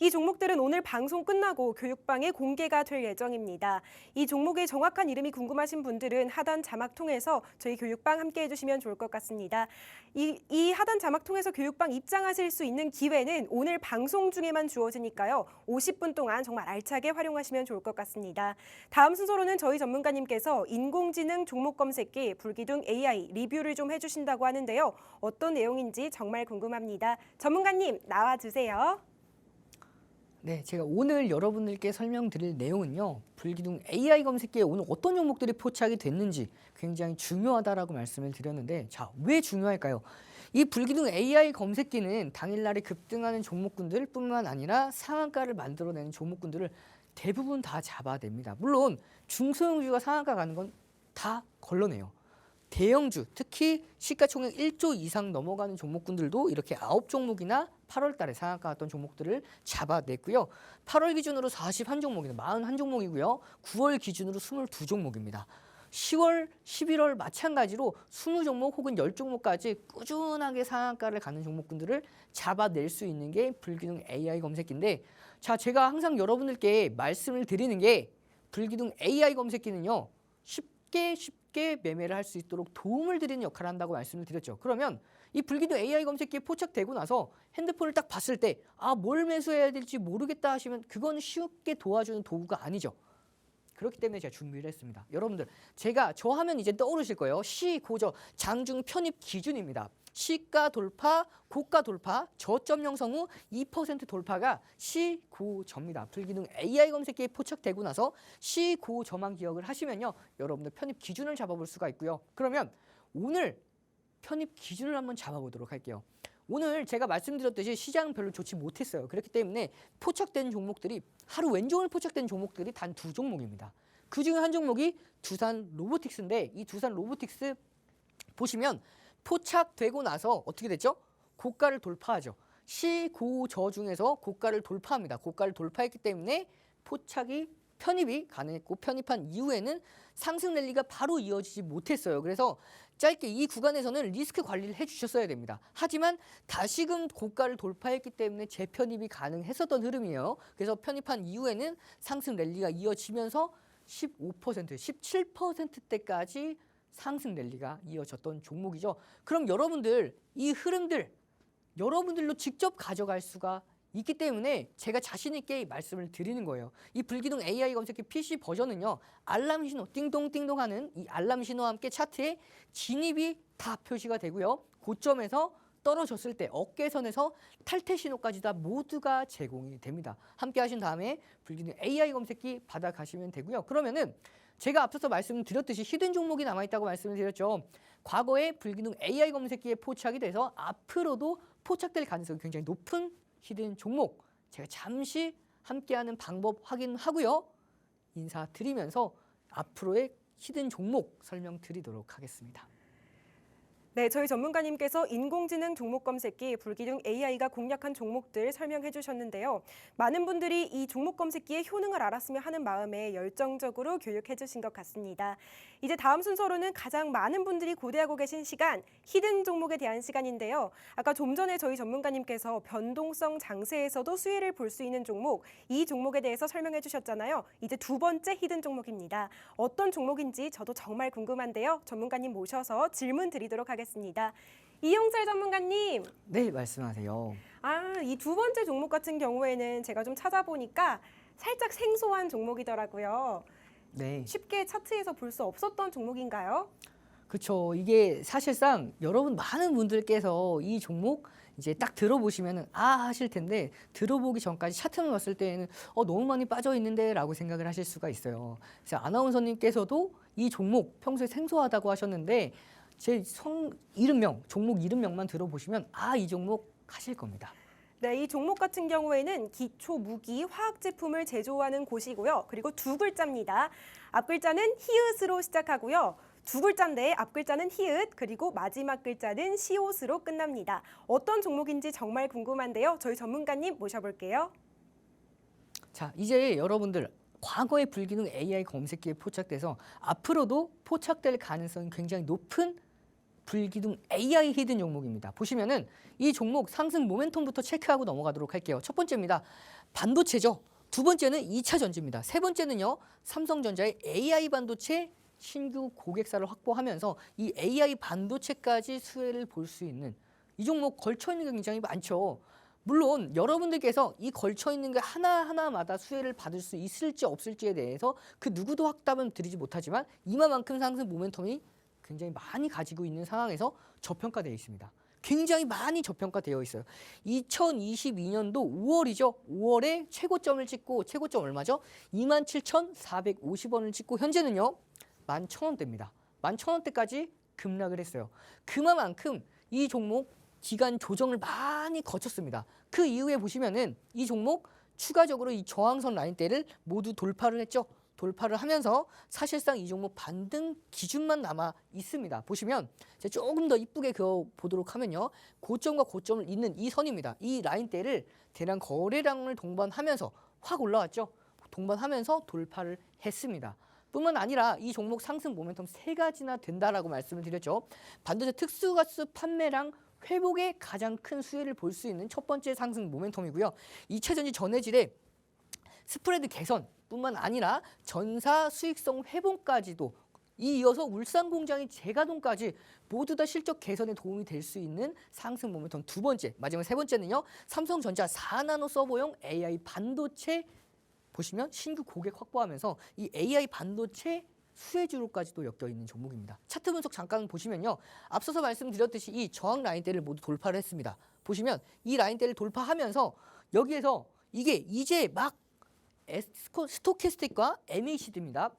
이 종목들은 오늘 방송 끝나고 교육방에 공개가 될 예정입니다. 이 종목의 정확한 이름이 궁금하신 분들은 하단 자막 통해서 저희 교육방 함께 해주시면 좋을 것 같습니다. 이 하단 자막 통해서 교육방 입장하실 수 있는 기회는 오늘 방송 중에만 주어지니까요. 50분 동안 정말 알차게 활용하시면 좋을 것 같습니다. 다음 순서로는 저희 전문가님께서 인공지능 종목 검색기 불기둥 AI 리뷰를 좀 해주신다고 하는데요. 어떤 내용인지 정말 궁금합니다. 전문가님 나와주세요. 네, 제가 오늘 여러분들께 설명드릴 내용은요. 불기둥 AI 검색기에 오늘 어떤 종목들이 포착이 됐는지 굉장히 중요하다라고 말씀을 드렸는데 자, 왜 중요할까요? 이 불기둥 AI 검색기는 당일날에 급등하는 종목군들 뿐만 아니라 상한가를 만들어내는 종목군들을 대부분 다 잡아냅니다. 물론 중소형주가 상한가 가는 건 다 걸러내요. 대형주, 특히 시가총액 1조 이상 넘어가는 종목군들도 이렇게 9종목이나 8월 달에 상한가 갔던 종목들을 잡아냈고요. 8월 기준으로 41종목이나 41종목이고요. 9월 기준으로 22종목입니다. 10월, 11월 마찬가지로 20종목 혹은 10종목까지 꾸준하게 상한가를 가는 종목군들을 잡아낼 수 있는 게 불기둥 AI 검색기인데 자, 제가 항상 여러분들께 말씀을 드리는 게 불기둥 AI 검색기는요. 쉽게 매매를 할 수 있도록 도움을 드리는 역할을 한다고 말씀을 드렸죠. 그러면 이 불기둥 AI 검색기에 포착되고 나서 핸드폰을 딱 봤을 때 뭘 매수해야 될지 모르겠다 하시면 그건 쉽게 도와주는 도구가 아니죠. 그렇기 때문에 제가 준비를 했습니다. 여러분들 저 하면 이제 떠오르실 거예요. 시고저 장중 편입 기준입니다. 시가 돌파, 고가 돌파, 저점 형성 후 2% 돌파가 시고저입니다. 불기둥 AI 검색기에 포착되고 나서 시고저만 기억을 하시면요. 여러분들 편입 기준을 잡아볼 수가 있고요. 그러면 오늘 편입 기준을 한번 잡아보도록 할게요. 오늘 제가 말씀드렸듯이 시장 별로 좋지 못했어요. 그렇기 때문에 포착된 종목들이 하루 왼종일 포착된 종목들이 단 2종목입니다. 그중에 한 종목이 두산 로보틱스인데 이 두산 로보틱스 보시면 포착되고 나서 어떻게 됐죠? 고가를 돌파하죠. 시고저 중에서 고가를 돌파합니다. 고가를 돌파했기 때문에 편입이 가능했고 편입한 이후에는 상승 랠리가 바로 이어지지 못했어요. 그래서 짧게 이 구간에서는 리스크 관리를 해주셨어야 됩니다. 하지만 다시금 고가를 돌파했기 때문에 재편입이 가능했었던 흐름이에요. 그래서 편입한 이후에는 상승 랠리가 이어지면서 15%, 17%대까지 상승 랠리가 이어졌던 종목이죠. 그럼 여러분들 이 흐름들 여러분들로 직접 가져갈 수가 있기 때문에 제가 자신 있게 말씀을 드리는 거예요. 이 불기둥 AI 검색기 PC 버전은요. 알람 신호 띵동띵동 하는 이 알람 신호와 함께 차트에 진입이 다 표시가 되고요. 고점에서 떨어졌을 때 어깨선에서 탈퇴 신호까지 다 모두가 제공이 됩니다. 함께 하신 다음에 불기둥 AI 검색기 받아가시면 되고요. 그러면은 제가 앞서서 말씀드렸듯이 히든 종목이 남아있다고 말씀을 드렸죠. 과거에 불기둥 AI 검색기에 포착이 돼서 앞으로도 포착될 가능성이 굉장히 높은 히든 종목 제가 잠시 함께하는 방법 확인하고요. 인사드리면서 앞으로의 히든 종목 설명드리도록 하겠습니다. 네, 저희 전문가님께서 인공지능 종목 검색기 불기둥 AI가 공략한 종목들 설명해 주셨는데요. 많은 분들이 이 종목 검색기의 효능을 알았으면 하는 마음에 열정적으로 교육해 주신 것 같습니다. 이제 다음 순서로는 가장 많은 분들이 고대하고 계신 시간, 히든 종목에 대한 시간인데요. 아까 좀 전에 저희 전문가님께서 변동성 장세에서도 수혜를 볼 수 있는 종목, 이 종목에 대해서 설명해 주셨잖아요. 이제 두 번째 히든 종목입니다. 어떤 종목인지 저도 정말 궁금한데요. 전문가님 모셔서 질문 드리도록 하겠습니다. 이용철 전문가님. 네, 말씀하세요. 이 두 번째 종목 같은 경우에는 제가 좀 찾아보니까 살짝 생소한 종목이더라고요. 네. 쉽게 차트에서 볼 수 없었던 종목인가요? 그렇죠. 이게 사실상 여러분 많은 분들께서 이 종목 이제 딱 들어보시면은 아 하실 텐데 들어보기 전까지 차트만 봤을 때에는 너무 많이 빠져 있는데라고 생각을 하실 수가 있어요. 그래서 아나운서님께서도 이 종목 평소에 생소하다고 하셨는데 제 이름명, 종목 이름명만 들어보시면 아 이 종목 하실 겁니다. 네, 이 종목 같은 경우에는 기초 무기 화학 제품을 제조하는 곳이고요. 그리고 두 글자입니다. 앞 글자는 히읗으로 시작하고요. 두 글자인데 앞 글자는 히읗, 그리고 마지막 글자는 시옷으로 끝납니다. 어떤 종목인지 정말 궁금한데요. 저희 전문가님 모셔볼게요. 자, 이제 여러분들 과거의 불기능 AI 검색기에 포착돼서 앞으로도 포착될 가능성이 굉장히 높은 불기둥 AI 히든 종목입니다. 보시면은 이 종목 상승 모멘텀부터 체크하고 넘어가도록 할게요. 첫 번째입니다. 반도체죠. 두 번째는 2차 전지입니다. 세 번째는요. 삼성전자의 AI 반도체 신규 고객사를 확보하면서 이 AI 반도체까지 수혜를 볼 수 있는 이 종목 걸쳐 있는 게 굉장히 많죠. 물론 여러분들께서 이 걸쳐 있는 게 하나하나마다 수혜를 받을 수 있을지 없을지에 대해서 그 누구도 확답은 드리지 못하지만 이만큼 상승 모멘텀이 굉장히 많이 가지고 있는 상황에서 저평가되어 있습니다. 굉장히 많이 저평가되어 있어요. 2022년도 5월이죠. 5월에 최고점을 찍고 최고점 얼마죠? 27,450원을 찍고 현재는요. 11,000원대입니다. 11,000원대까지 급락을 했어요. 그만큼 이 종목 기간 조정을 많이 거쳤습니다. 그 이후에 보시면은 이 종목 추가적으로 이 저항선 라인대를 모두 돌파를 했죠. 돌파를 하면서 사실상 이 종목 반등 기준만 남아 있습니다. 보시면 제가 조금 더 이쁘게 그어 보도록 하면요. 고점과 고점을 잇는 이 선입니다. 이 라인대를 대량 거래량을 동반하면서 확 올라왔죠. 동반하면서 돌파를 했습니다. 뿐만 아니라 이 종목 상승 모멘텀 세 가지나 된다라고 말씀을 드렸죠. 반도체 특수가스 판매량 회복에 가장 큰 수혜를 볼 수 있는 첫 번째 상승 모멘텀이고요. 2차 전지 전해질의 스프레드 개선뿐만 아니라 전사 수익성 회복까지도 이어서 울산 공장의 재가동까지 모두 다 실적 개선에 도움이 될 수 있는 상승 모멘텀 두 번째, 마지막 세 번째는요. 삼성전자 4나노 서버용 AI 반도체 보시면 신규 고객 확보하면서 이 AI 반도체 수혜주로까지도 엮여 있는 종목입니다. 차트 분석 잠깐 보시면요. 앞서서 말씀드렸듯이 이 저항 라인대를 모두 돌파를 했습니다. 보시면 이 라인대를 돌파하면서 여기에서 이게 이제 막 스토캐스틱과 MACD입니다.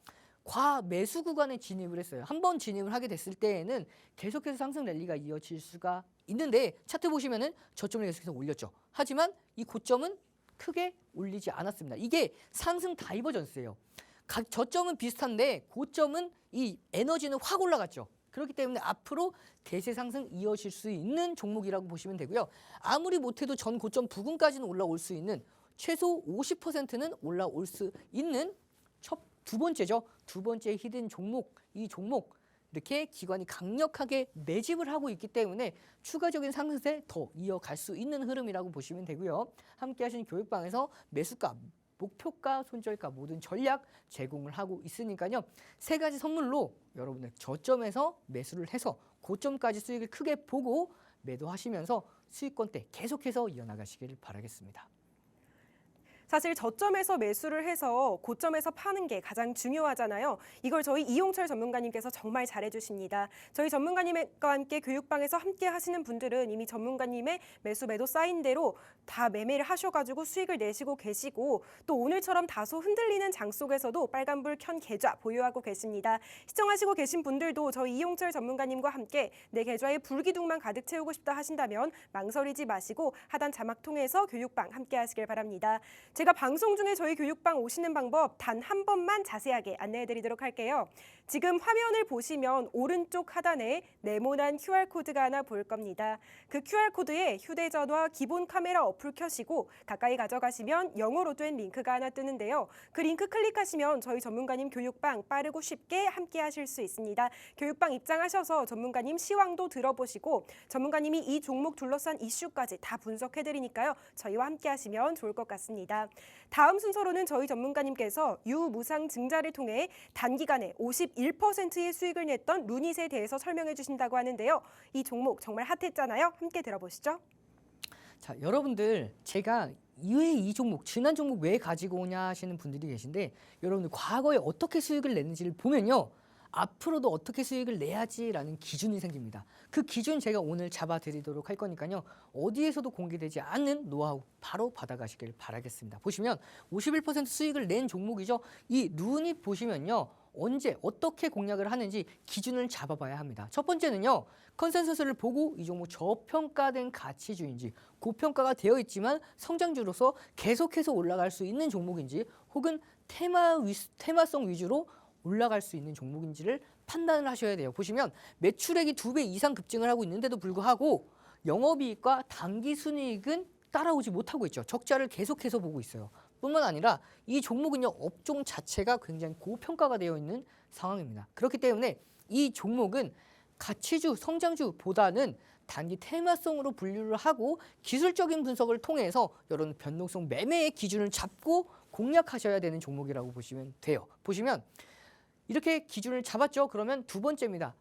과매수 구간에 진입을 했어요. 한번 진입을 하게 됐을 때에는 계속해서 상승 랠리가 이어질 수가 있는데 차트 보시면은 저점을 계속해서 올렸죠. 하지만 이 고점은 크게 올리지 않았습니다. 이게 상승 다이버전스예요. 각 저점은 비슷한데 고점은 이 에너지는 확 올라갔죠. 그렇기 때문에 앞으로 대세 상승 이어질 수 있는 종목이라고 보시면 되고요. 아무리 못해도 전 고점 부근까지는 올라올 수 있는 최소 50%는 올라올 수 있는 두 번째죠. 두 번째 히든 종목, 이 종목 이렇게 기관이 강력하게 매집을 하고 있기 때문에 추가적인 상승세 더 이어갈 수 있는 흐름이라고 보시면 되고요. 함께 하신 교육방에서 매수가, 목표가, 손절가 모든 전략 제공을 하고 있으니까요. 세 가지 선물로 여러분들 저점에서 매수를 해서 고점까지 수익을 크게 보고 매도하시면서 수익권대 계속해서 이어나가시길 바라겠습니다. 사실 저점에서 매수를 해서 고점에서 파는 게 가장 중요하잖아요. 이걸 저희 이용철 전문가님께서 정말 잘해주십니다. 저희 전문가님과 함께 교육방에서 함께 하시는 분들은 이미 전문가님의 매수 매도 사인대로 다 매매를 하셔가지고 수익을 내시고 계시고 또 오늘처럼 다소 흔들리는 장 속에서도 빨간불 켠 계좌 보유하고 계십니다. 시청하시고 계신 분들도 저희 이용철 전문가님과 함께 내 계좌에 불기둥만 가득 채우고 싶다 하신다면 망설이지 마시고 하단 자막 통해서 교육방 함께 하시길 바랍니다. 제가 방송 중에 저희 교육방 오시는 방법 단 한 번만 자세하게 안내해드리도록 할게요. 지금 화면을 보시면 오른쪽 하단에 네모난 QR코드가 하나 보일 겁니다. 그 QR코드에 휴대전화 기본 카메라 어플 켜시고 가까이 가져가시면 영어로 된 링크가 하나 뜨는데요. 그 링크 클릭하시면 저희 전문가님 교육방 빠르고 쉽게 함께 하실 수 있습니다. 교육방 입장하셔서 전문가님 시황도 들어보시고 전문가님이 이 종목 둘러싼 이슈까지 다 분석해드리니까요. 저희와 함께 하시면 좋을 것 같습니다. 다음 순서로는 저희 전문가님께서 유무상 증자를 통해 단기간에 51%의 수익을 냈던 루닛에 대해서 설명해 주신다고 하는데요. 이 종목 정말 핫했잖아요. 함께 들어보시죠. 자, 여러분들 제가 왜 이 종목, 지난 종목 왜 가지고 오냐 하시는 분들이 계신데 여러분들 과거에 어떻게 수익을 냈는지를 보면요. 앞으로도 어떻게 수익을 내야지라는 기준이 생깁니다. 그 기준 제가 오늘 잡아드리도록 할 거니까요. 어디에서도 공개되지 않는 노하우 바로 받아가시길 바라겠습니다. 보시면 51% 수익을 낸 종목이죠. 이 루닛 보시면요. 언제 어떻게 공략을 하는지 기준을 잡아봐야 합니다. 첫 번째는요. 컨센서스를 보고 이 종목 저평가된 가치주인지 고평가가 되어 있지만 성장주로서 계속해서 올라갈 수 있는 종목인지 혹은 테마성 위주로 올라갈 수 있는 종목인지를 판단을 하셔야 돼요. 보시면 매출액이 2배 이상 급증을 하고 있는데도 불구하고 영업이익과 당기순이익은 따라오지 못하고 있죠. 적자를 계속해서 보고 있어요. 뿐만 아니라 이 종목은요. 업종 자체가 굉장히 고평가가 되어 있는 상황입니다. 그렇기 때문에 이 종목은 가치주, 성장주보다는 단기 테마성으로 분류를 하고 기술적인 분석을 통해서 이런 변동성 매매의 기준을 잡고 공략하셔야 되는 종목이라고 보시면 돼요. 보시면 이렇게 기준을 잡았죠. 그러면 두 번째입니다.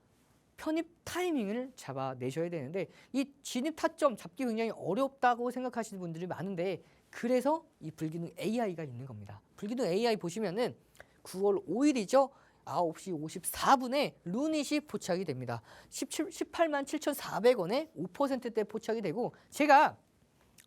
편입 타이밍을 잡아내셔야 되는데 이 진입 타점 잡기 굉장히 어렵다고 생각하시는 분들이 많은데 그래서 이 불기능 AI가 있는 겁니다. 불기능 AI 보시면은 9월 5일이죠. 9시 54분에 루닛이 포착이 됩니다. 18만 7,400원에 5%대 포착이 되고 제가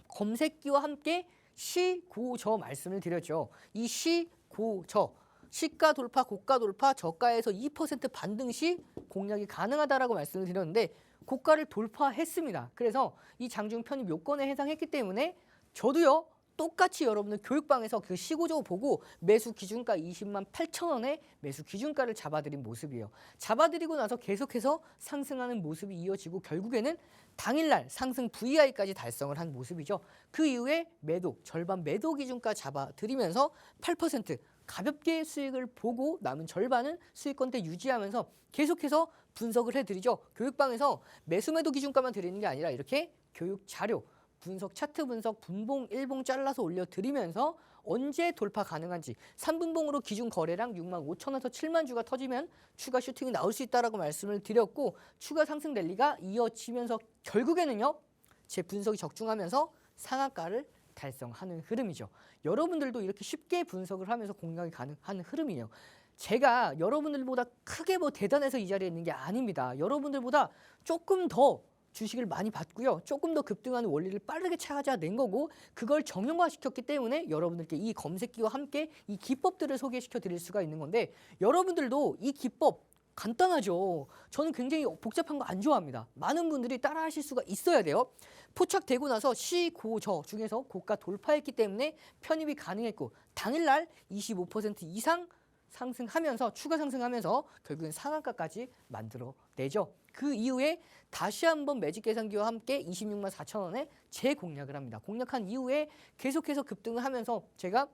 검색기와 함께 시고저 말씀을 드렸죠. 이 시고저 시가 돌파, 고가 돌파, 저가에서 2% 반등 시 공략이 가능하다라고 말씀을 드렸는데 고가를 돌파했습니다. 그래서 이 장중 편입 요건에 해당했기 때문에 저도요. 똑같이 여러분들 교육방에서 그 시고저 보고 매수 기준가 20만 8천 원에 매수 기준가를 잡아드린 모습이에요. 잡아드리고 나서 계속해서 상승하는 모습이 이어지고 결국에는 당일날 상승 VI까지 달성을 한 모습이죠. 그 이후에 매도, 절반 매도 기준가 잡아드리면서 8% 가볍게 수익을 보고 남은 절반은 수익권대 유지하면서 계속해서 분석을 해드리죠. 교육방에서 매수 매도 기준가만 드리는 게 아니라 이렇게 교육 자료, 분석, 차트 분석, 분봉, 일봉 잘라서 올려드리면서 언제 돌파 가능한지 3분봉으로 기준 거래량 6만 5천에서 7만 주가 터지면 추가 슈팅이 나올 수 있다라고 말씀을 드렸고 추가 상승 랠리가 이어지면서 결국에는요. 제 분석이 적중하면서 상한가를 달성하는 흐름이죠. 여러분들도 이렇게 쉽게 분석을 하면서 공략이 가능한 흐름이에요. 제가 여러분들보다 크게 뭐 대단해서 이 자리에 있는 게 아닙니다. 여러분들보다 조금 더 주식을 많이 받고요. 조금 더 급등하는 원리를 빠르게 찾아낸 거고 그걸 정형화시켰기 때문에 여러분들께 이 검색기와 함께 이 기법들을 소개시켜 드릴 수가 있는 건데 여러분들도 이 기법 간단하죠. 저는 굉장히 복잡한 거 안 좋아합니다. 많은 분들이 따라 하실 수가 있어야 돼요. 포착되고 나서 시고저 중에서 고가 돌파했기 때문에 편입이 가능했고 당일날 25% 이상 상승하면서 추가 상승하면서 결국엔 상한가까지 만들어내죠. 그 이후에 다시 한번 매직 계산기와 함께 26만 4천 원에 재공략을 합니다. 공략한 이후에 계속해서 급등을 하면서 제가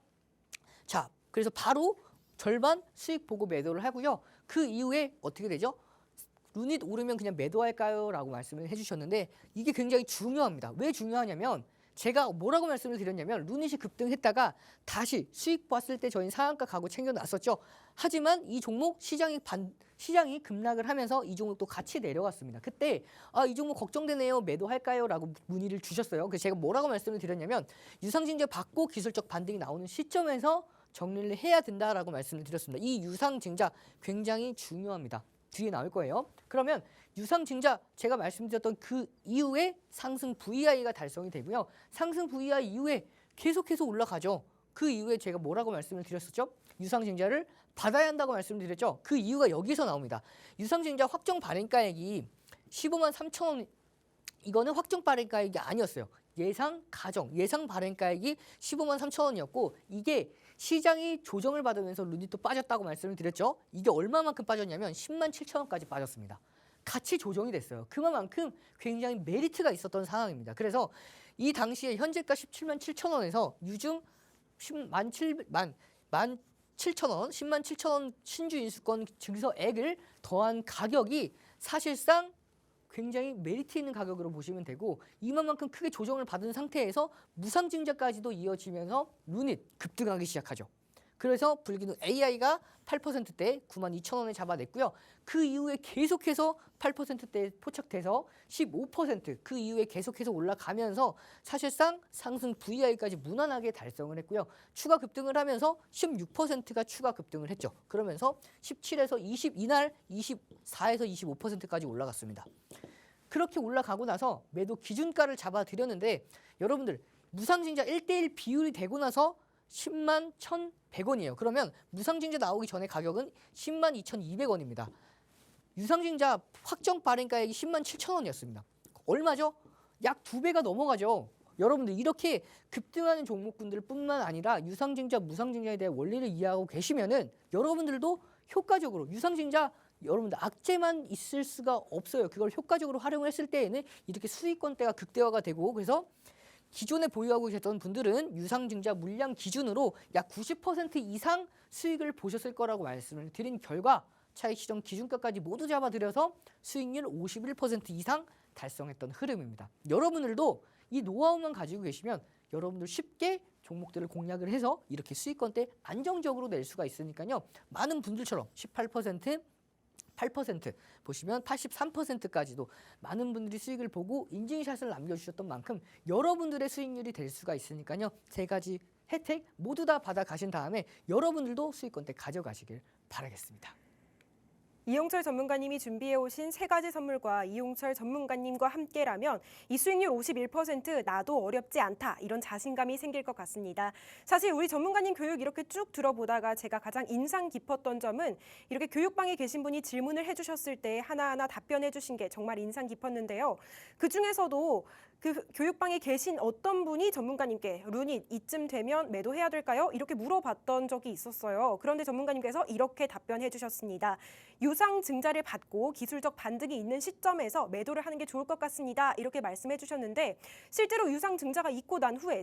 그래서 바로 절반 수익 보고 매도를 하고요. 그 이후에 어떻게 되죠? 루닛 오르면 그냥 매도할까요? 라고 말씀을 해주셨는데 이게 굉장히 중요합니다. 왜 중요하냐면 제가 뭐라고 말씀을 드렸냐면 루닛이 급등했다가 다시 수익 봤을 때 저희는 상한가 가고 챙겨놨었죠. 하지만 이 종목 시장이 급락을 하면서 이 종목도 같이 내려갔습니다. 그때 이 종목 걱정되네요. 매도할까요? 라고 문의를 주셨어요. 그래서 제가 뭐라고 말씀을 드렸냐면 유상증자 받고 기술적 반등이 나오는 시점에서 정리를 해야 된다라고 말씀을 드렸습니다. 이 유상증자 굉장히 중요합니다. 뒤에 나올 거예요. 그러면 유상증자 제가 말씀드렸던 그 이후에 상승 VI가 달성이 되고요. 상승 VI 이후에 계속해서 올라가죠. 그 이후에 제가 뭐라고 말씀을 드렸었죠? 유상증자를 받아야 한다고 말씀을 드렸죠. 그 이유가 여기서 나옵니다. 유상증자 확정 발행가액이 15만 3천 원 이거는 확정 발행가액이 아니었어요. 예상 발행가액이 15만 3천 원이었고 이게 시장이 조정을 받으면서 루닛도 빠졌다고 말씀을 드렸죠. 이게 얼마만큼 빠졌냐면 10만 7천 원까지 빠졌습니다. 같이 조정이 됐어요. 그만큼 굉장히 메리트가 있었던 상황입니다. 그래서 이 당시에 현재가 17만 7천 원에서 유증 10만 7천 원, 10만 7천 원 신주 인수권 증서액을 더한 가격이 사실상 굉장히 메리트 있는 가격으로 보시면 되고 이만큼 크게 조정을 받은 상태에서 무상증자까지도 이어지면서 루닛 급등하기 시작하죠. 그래서 불기둥 AI가 8%대 92,000원에 잡아냈고요. 그 이후에 계속해서 8%대에 포착돼서 15%그 이후에 계속해서 올라가면서 사실상 상승 VI까지 무난하게 달성을 했고요. 추가 급등을 하면서 16%가 추가 급등을 했죠. 그러면서 17에서 20 이날 24에서 25%까지 올라갔습니다. 그렇게 올라가고 나서 매도 기준가를 잡아드렸는데 여러분들 무상증자 1대1 비율이 되고 나서 10만 1,100원이에요. 그러면 무상증자 나오기 전에 가격은 10만 2,200원입니다. 유상증자 확정 발행가액이 10만 7,000원이었습니다. 얼마죠? 약 2배가 넘어가죠. 여러분들 이렇게 급등하는 종목군들 뿐만 아니라 유상증자, 무상증자에 대한 원리를 이해하고 계시면은 여러분들도 효과적으로 유상증자 여러분들 악재만 있을 수가 없어요. 그걸 효과적으로 활용을 했을 때에는 이렇게 수익권대가 극대화가 되고 그래서 기존에 보유하고 계셨던 분들은 유상증자 물량 기준으로 약 90% 이상 수익을 보셨을 거라고 말씀을 드린 결과 차익 시정 기준가까지 모두 잡아들여서 수익률 51% 이상 달성했던 흐름입니다. 여러분들도 이 노하우만 가지고 계시면 여러분들 쉽게 종목들을 공략을 해서 이렇게 수익권대 안정적으로 낼 수가 있으니까요. 많은 분들처럼 18%, 8% 보시면 83%까지도 많은 분들이 수익을 보고 인증샷을 남겨주셨던 만큼 여러분들의 수익률이 될 수가 있으니까요. 세 가지 혜택 모두 다 받아가신 다음에 여러분들도 수익권대 가져가시길 바라겠습니다. 이용철 전문가님이 준비해 오신 세 가지 선물과 이용철 전문가님과 함께라면 이 수익률 51% 나도 어렵지 않다 이런 자신감이 생길 것 같습니다. 사실 우리 전문가님 교육 이렇게 쭉 들어보다가 제가 가장 인상 깊었던 점은 이렇게 교육방에 계신 분이 질문을 해주셨을 때 하나하나 답변해 주신 게 정말 인상 깊었는데요. 그중에서도 그 교육방에 계신 어떤 분이 전문가님께 루닛 이쯤 되면 매도해야 될까요? 이렇게 물어봤던 적이 있었어요. 그런데 전문가님께서 이렇게 답변해 주셨습니다. 유상 증자를 받고 기술적 반등이 있는 시점에서 매도를 하는 게 좋을 것 같습니다. 이렇게 말씀해 주셨는데 실제로 유상 증자가 있고 난 후에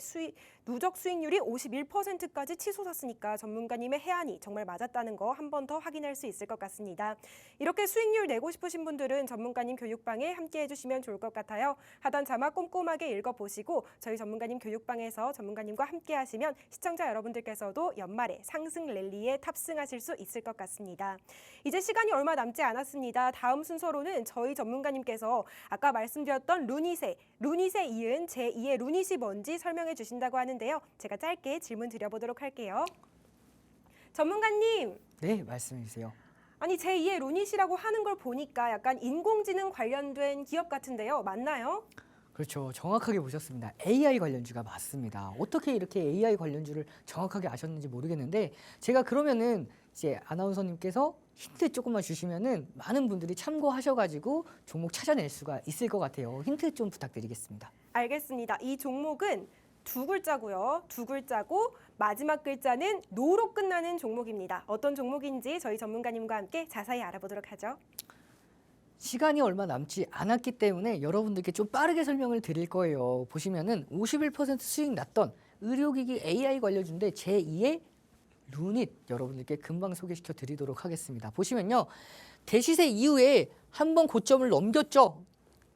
누적 수익률이 51%까지 치솟았으니까 전문가님의 해안이 정말 맞았다는 거 한 번 더 확인할 수 있을 것 같습니다. 이렇게 수익률 내고 싶으신 분들은 전문가님 교육방에 함께해 주시면 좋을 것 같아요. 하단 자막 꼼꼼하게 읽어보시고 저희 전문가님 교육방에서 전문가님과 함께 하시면 시청자 여러분들께서도 연말에 상승 랠리에 탑승하실 수 있을 것 같습니다. 이제 시간이 얼마 남지 않았습니다. 다음 순서로는 저희 전문가님께서 아까 말씀드렸던 루닛에 이은 제2의 루닛이 뭔지 설명해 주신다고 하는데요. 제가 짧게 질문 드려보도록 할게요. 전문가님. 네, 말씀해 주세요. 아니 제2의 루닛이라고 하는 걸 보니까 약간 인공지능 관련된 기업 같은데요. 맞나요? 그렇죠. 정확하게 보셨습니다. AI 관련주가 맞습니다. 어떻게 이렇게 AI 관련주를 정확하게 아셨는지 모르겠는데 제가 그러면은 이제 아나운서님께서 힌트 조금만 주시면은 많은 분들이 참고하셔가지고 종목 찾아낼 수가 있을 것 같아요. 힌트 좀 부탁드리겠습니다. 알겠습니다. 이 종목은 두 글자고요. 두 글자고 마지막 글자는 노로 끝나는 종목입니다. 어떤 종목인지 저희 전문가님과 함께 자세히 알아보도록 하죠. 시간이 얼마 남지 않았기 때문에 여러분들께 좀 빠르게 설명을 드릴 거예요. 보시면은 51% 수익 났던 의료기기 AI 관련주인데 제2의 루닛 여러분들께 금방 소개시켜 드리도록 하겠습니다. 보시면요. 대시세 이후에 한번 고점을 넘겼죠.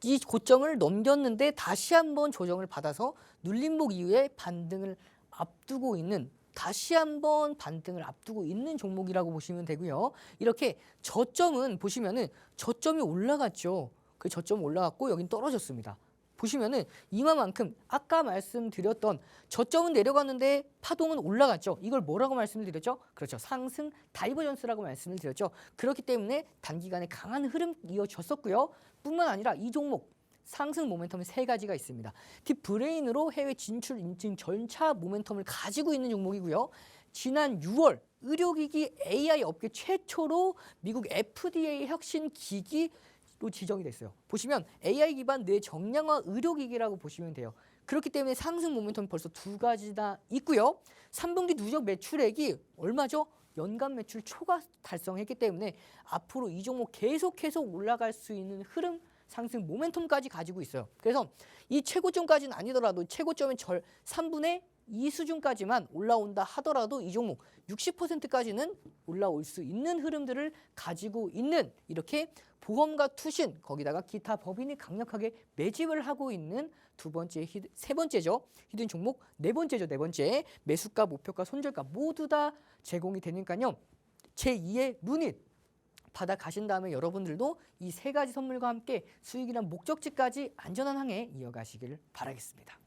이 고점을 넘겼는데 다시 한번 조정을 받아서 눌림목 이후에 반등을 앞두고 있는 다시 한번 반등을 앞두고 있는 종목이라고 보시면 되고요. 이렇게 저점은 보시면은 저점이 올라갔죠. 그 저점 올라갔고 여긴 떨어졌습니다. 보시면은 이만큼 아까 말씀드렸던 저점은 내려갔는데 파동은 올라갔죠. 이걸 뭐라고 말씀을 드렸죠? 그렇죠. 상승 다이버전스라고 말씀을 드렸죠. 그렇기 때문에 단기간에 강한 흐름 이어졌었고요. 뿐만 아니라 이 종목 상승 모멘텀이 세 가지가 있습니다. 딥브레인으로 해외 진출 인증 절차 모멘텀을 가지고 있는 종목이고요. 지난 6월 의료기기 AI 업계 최초로 미국 FDA 혁신 기기로 지정이 됐어요. 보시면 AI 기반 뇌정량화 의료기기라고 보시면 돼요. 그렇기 때문에 상승 모멘텀이 벌써 두 가지나 있고요. 3분기 누적 매출액이 얼마죠? 연간 매출 초과 달성했기 때문에 앞으로 이 종목 계속해서 올라갈 수 있는 흐름 상승 모멘텀까지 가지고 있어요. 그래서 이 최고점까지는 아니더라도 최고점의 3분의 2 수준까지만 올라온다 하더라도 이 종목 60%까지는 올라올 수 있는 흐름들을 가지고 있는 이렇게 보험과 투신 거기다가 기타 법인이 강력하게 매집을 하고 있는 세 번째죠. 히든 종목 네 번째죠. 네 번째 매수가, 목표가, 손절가 모두 다 제공이 되니까요. 제2의 루닛 받아 가신 다음에 여러분들도 이 세 가지 선물과 함께 수익이란 목적지까지 안전한 항해 이어가시길 바라겠습니다.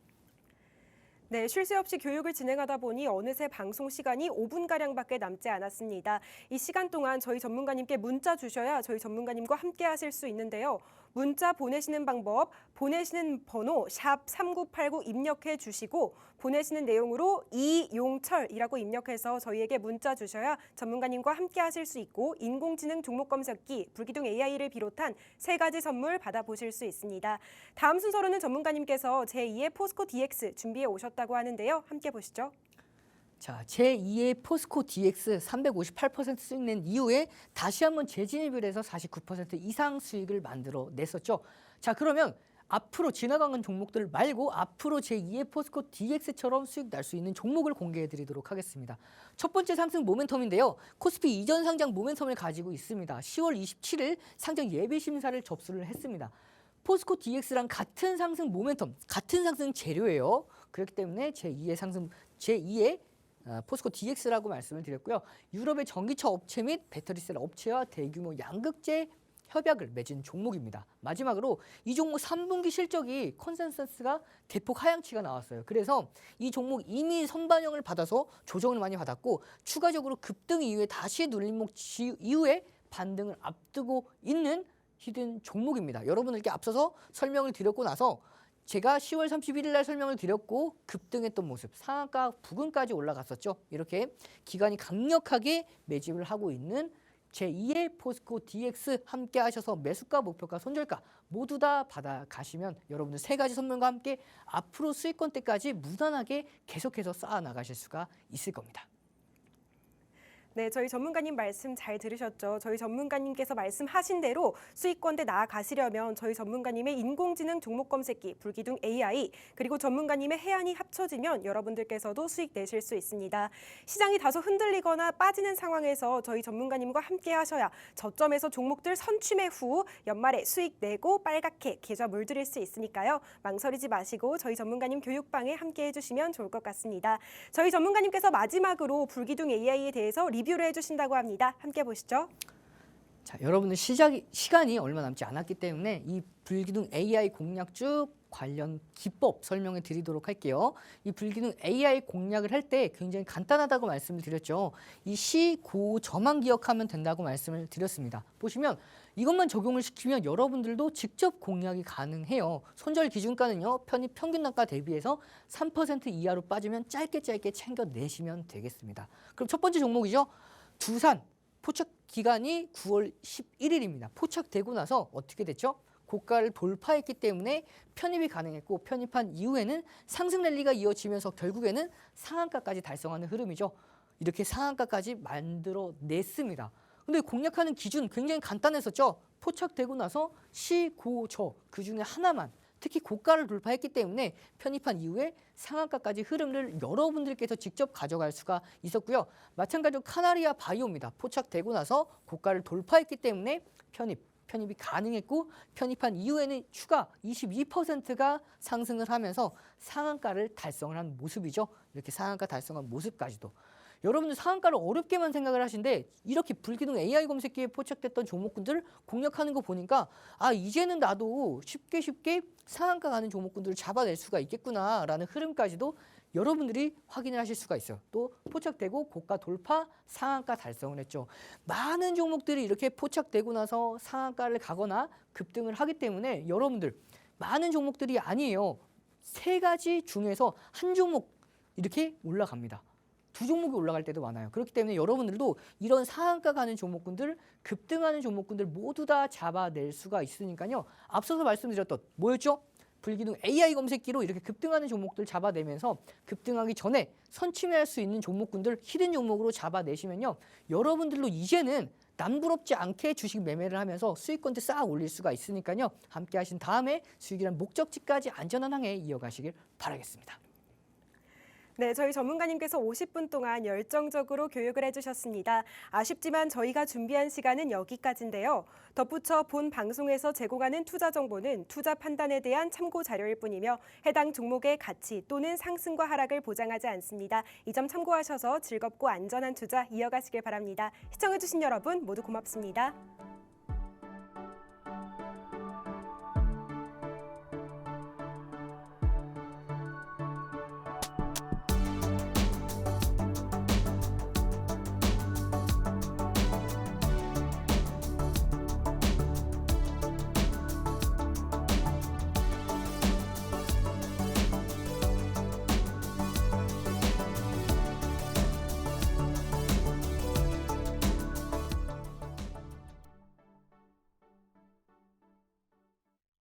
네, 쉴 새 없이 교육을 진행하다 보니 어느새 방송 시간이 5분가량밖에 남지 않았습니다. 이 시간 동안 저희 전문가님께 문자 주셔야 저희 전문가님과 함께 하실 수 있는데요. 문자 보내시는 방법, 보내시는 번호 샵 3989 입력해 주시고 보내시는 내용으로 이용철이라고 입력해서 저희에게 문자 주셔야 전문가님과 함께 하실 수 있고 인공지능 종목 검색기, 불기둥 AI를 비롯한 세 가지 선물 받아보실 수 있습니다. 다음 순서로는 전문가님께서 제2의 포스코 DX 준비해 오셨다고 하는데요. 함께 보시죠. 자, 제2의 포스코 DX 358% 수익 낸 이후에 다시 한번 재진입을 해서 49% 이상 수익을 만들어 냈었죠. 자, 그러면 앞으로 지나가는 종목들 말고 앞으로 제2의 포스코 DX처럼 수익 날 수 있는 종목을 공개해 드리도록 하겠습니다. 첫 번째 상승 모멘텀인데요. 코스피 이전 상장 모멘텀을 가지고 있습니다. 10월 27일 상장 예비 심사를 접수를 했습니다. 포스코 DX랑 같은 상승 모멘텀, 같은 상승 재료예요. 그렇기 때문에 제2의 포스코 DX라고 말씀을 드렸고요. 유럽의 전기차 업체 및 배터리셀 업체와 대규모 양극재 협약을 맺은 종목입니다. 마지막으로 이 종목 3분기 실적이 컨센서스가 대폭 하향치가 나왔어요. 그래서 이 종목 이미 선반영을 받아서 조정을 많이 받았고 추가적으로 급등 이후에 다시 눌림목 이후에 반등을 앞두고 있는 히든 종목입니다. 여러분들께 앞서서 설명을 드렸고 나서 제가 10월 31일 날 설명을 드렸고 급등했던 모습, 상한가 부근까지 올라갔었죠. 이렇게 기관이 강력하게 매집을 하고 있는 제2의 포스코 DX 함께 하셔서 매수가, 목표가, 손절가 모두 다 받아가시면 여러분들 세 가지 선물과 함께 앞으로 수익권 때까지 무난하게 계속해서 쌓아 나가실 수가 있을 겁니다. 네, 저희 전문가님 말씀 잘 들으셨죠? 저희 전문가님께서 말씀하신 대로 수익권대 나아가시려면 저희 전문가님의 인공지능 종목 검색기, 불기둥 AI, 그리고 전문가님의 해안이 합쳐지면 여러분들께서도 수익 내실 수 있습니다. 시장이 다소 흔들리거나 빠지는 상황에서 저희 전문가님과 함께 하셔야 저점에서 종목들 선취매 후 연말에 수익 내고 빨갛게 계좌 물들일 수 있으니까요. 망설이지 마시고 저희 전문가님 교육방에 함께 해주시면 좋을 것 같습니다. 저희 전문가님께서 마지막으로 불기둥 AI에 대해서 리뷰를 해주신다고 합니다. 함께 보시죠. 자, 여러분들 시간이 얼마 남지 않았기 때문에 이 불기둥 AI 공략주 관련 기법 설명해 드리도록 할게요. 이 불기둥 AI 공략을 할 때 굉장히 간단하다고 말씀을 드렸죠. 이 시, 고, 저만 기억하면 된다고 말씀을 드렸습니다. 보시면 이것만 적용을 시키면 여러분들도 직접 공략이 가능해요. 손절 기준가는요. 편입 평균 단가 대비해서 3% 이하로 빠지면 짧게 챙겨내시면 되겠습니다. 그럼 첫 번째 종목이죠. 두산 포착 기간이 9월 11일입니다. 포착되고 나서 어떻게 됐죠? 고가를 돌파했기 때문에 편입이 가능했고 편입한 이후에는 상승 랠리가 이어지면서 결국에는 상한가까지 달성하는 흐름이죠. 이렇게 상한가까지 만들어 냈습니다. 근데 공략하는 기준 굉장히 간단했었죠. 포착되고 나서 시, 고, 저 그 중에 하나만 특히 고가를 돌파했기 때문에 편입한 이후에 상한가까지 흐름을 여러분들께서 직접 가져갈 수가 있었고요. 마찬가지로 카나리아 바이오입니다. 포착되고 나서 고가를 돌파했기 때문에 편입이 가능했고 편입한 이후에는 추가 22%가 상승을 하면서 상한가를 달성을 한 모습이죠. 이렇게 상한가 달성한 모습까지도. 여러분들 상한가를 어렵게만 생각을 하시는데 이렇게 불기둥 AI 검색기에 포착됐던 종목군들을 공략하는 거 보니까 아 이제는 나도 쉽게 상한가 가는 종목군들을 잡아낼 수가 있겠구나라는 흐름까지도 여러분들이 확인을 하실 수가 있어요. 또 포착되고 고가 돌파, 상한가 달성을 했죠. 많은 종목들이 이렇게 포착되고 나서 상한가를 가거나 급등을 하기 때문에 여러분들 많은 종목들이 아니에요. 세 가지 중에서 한 종목 이렇게 올라갑니다. 두 종목이 올라갈 때도 많아요. 그렇기 때문에 여러분들도 이런 상한가 가는 종목군들, 급등하는 종목군들 모두 다 잡아낼 수가 있으니까요. 앞서서 말씀드렸던 뭐였죠? 불기둥 AI 검색기로 이렇게 급등하는 종목들 잡아내면서 급등하기 전에 선취매할 수 있는 종목군들 히든 종목으로 잡아내시면요. 여러분들도 이제는 남부럽지 않게 주식 매매를 하면서 수익권들 쌓아 올릴 수가 있으니까요. 함께 하신 다음에 수익이란 목적지까지 안전한 항해 이어가시길 바라겠습니다. 네, 저희 전문가님께서 50분 동안 열정적으로 교육을 해주셨습니다. 아쉽지만 저희가 준비한 시간은 여기까지인데요. 덧붙여 본 방송에서 제공하는 투자 정보는 투자 판단에 대한 참고 자료일 뿐이며 해당 종목의 가치 또는 상승과 하락을 보장하지 않습니다. 이 점 참고하셔서 즐겁고 안전한 투자 이어가시길 바랍니다. 시청해주신 여러분 모두 고맙습니다.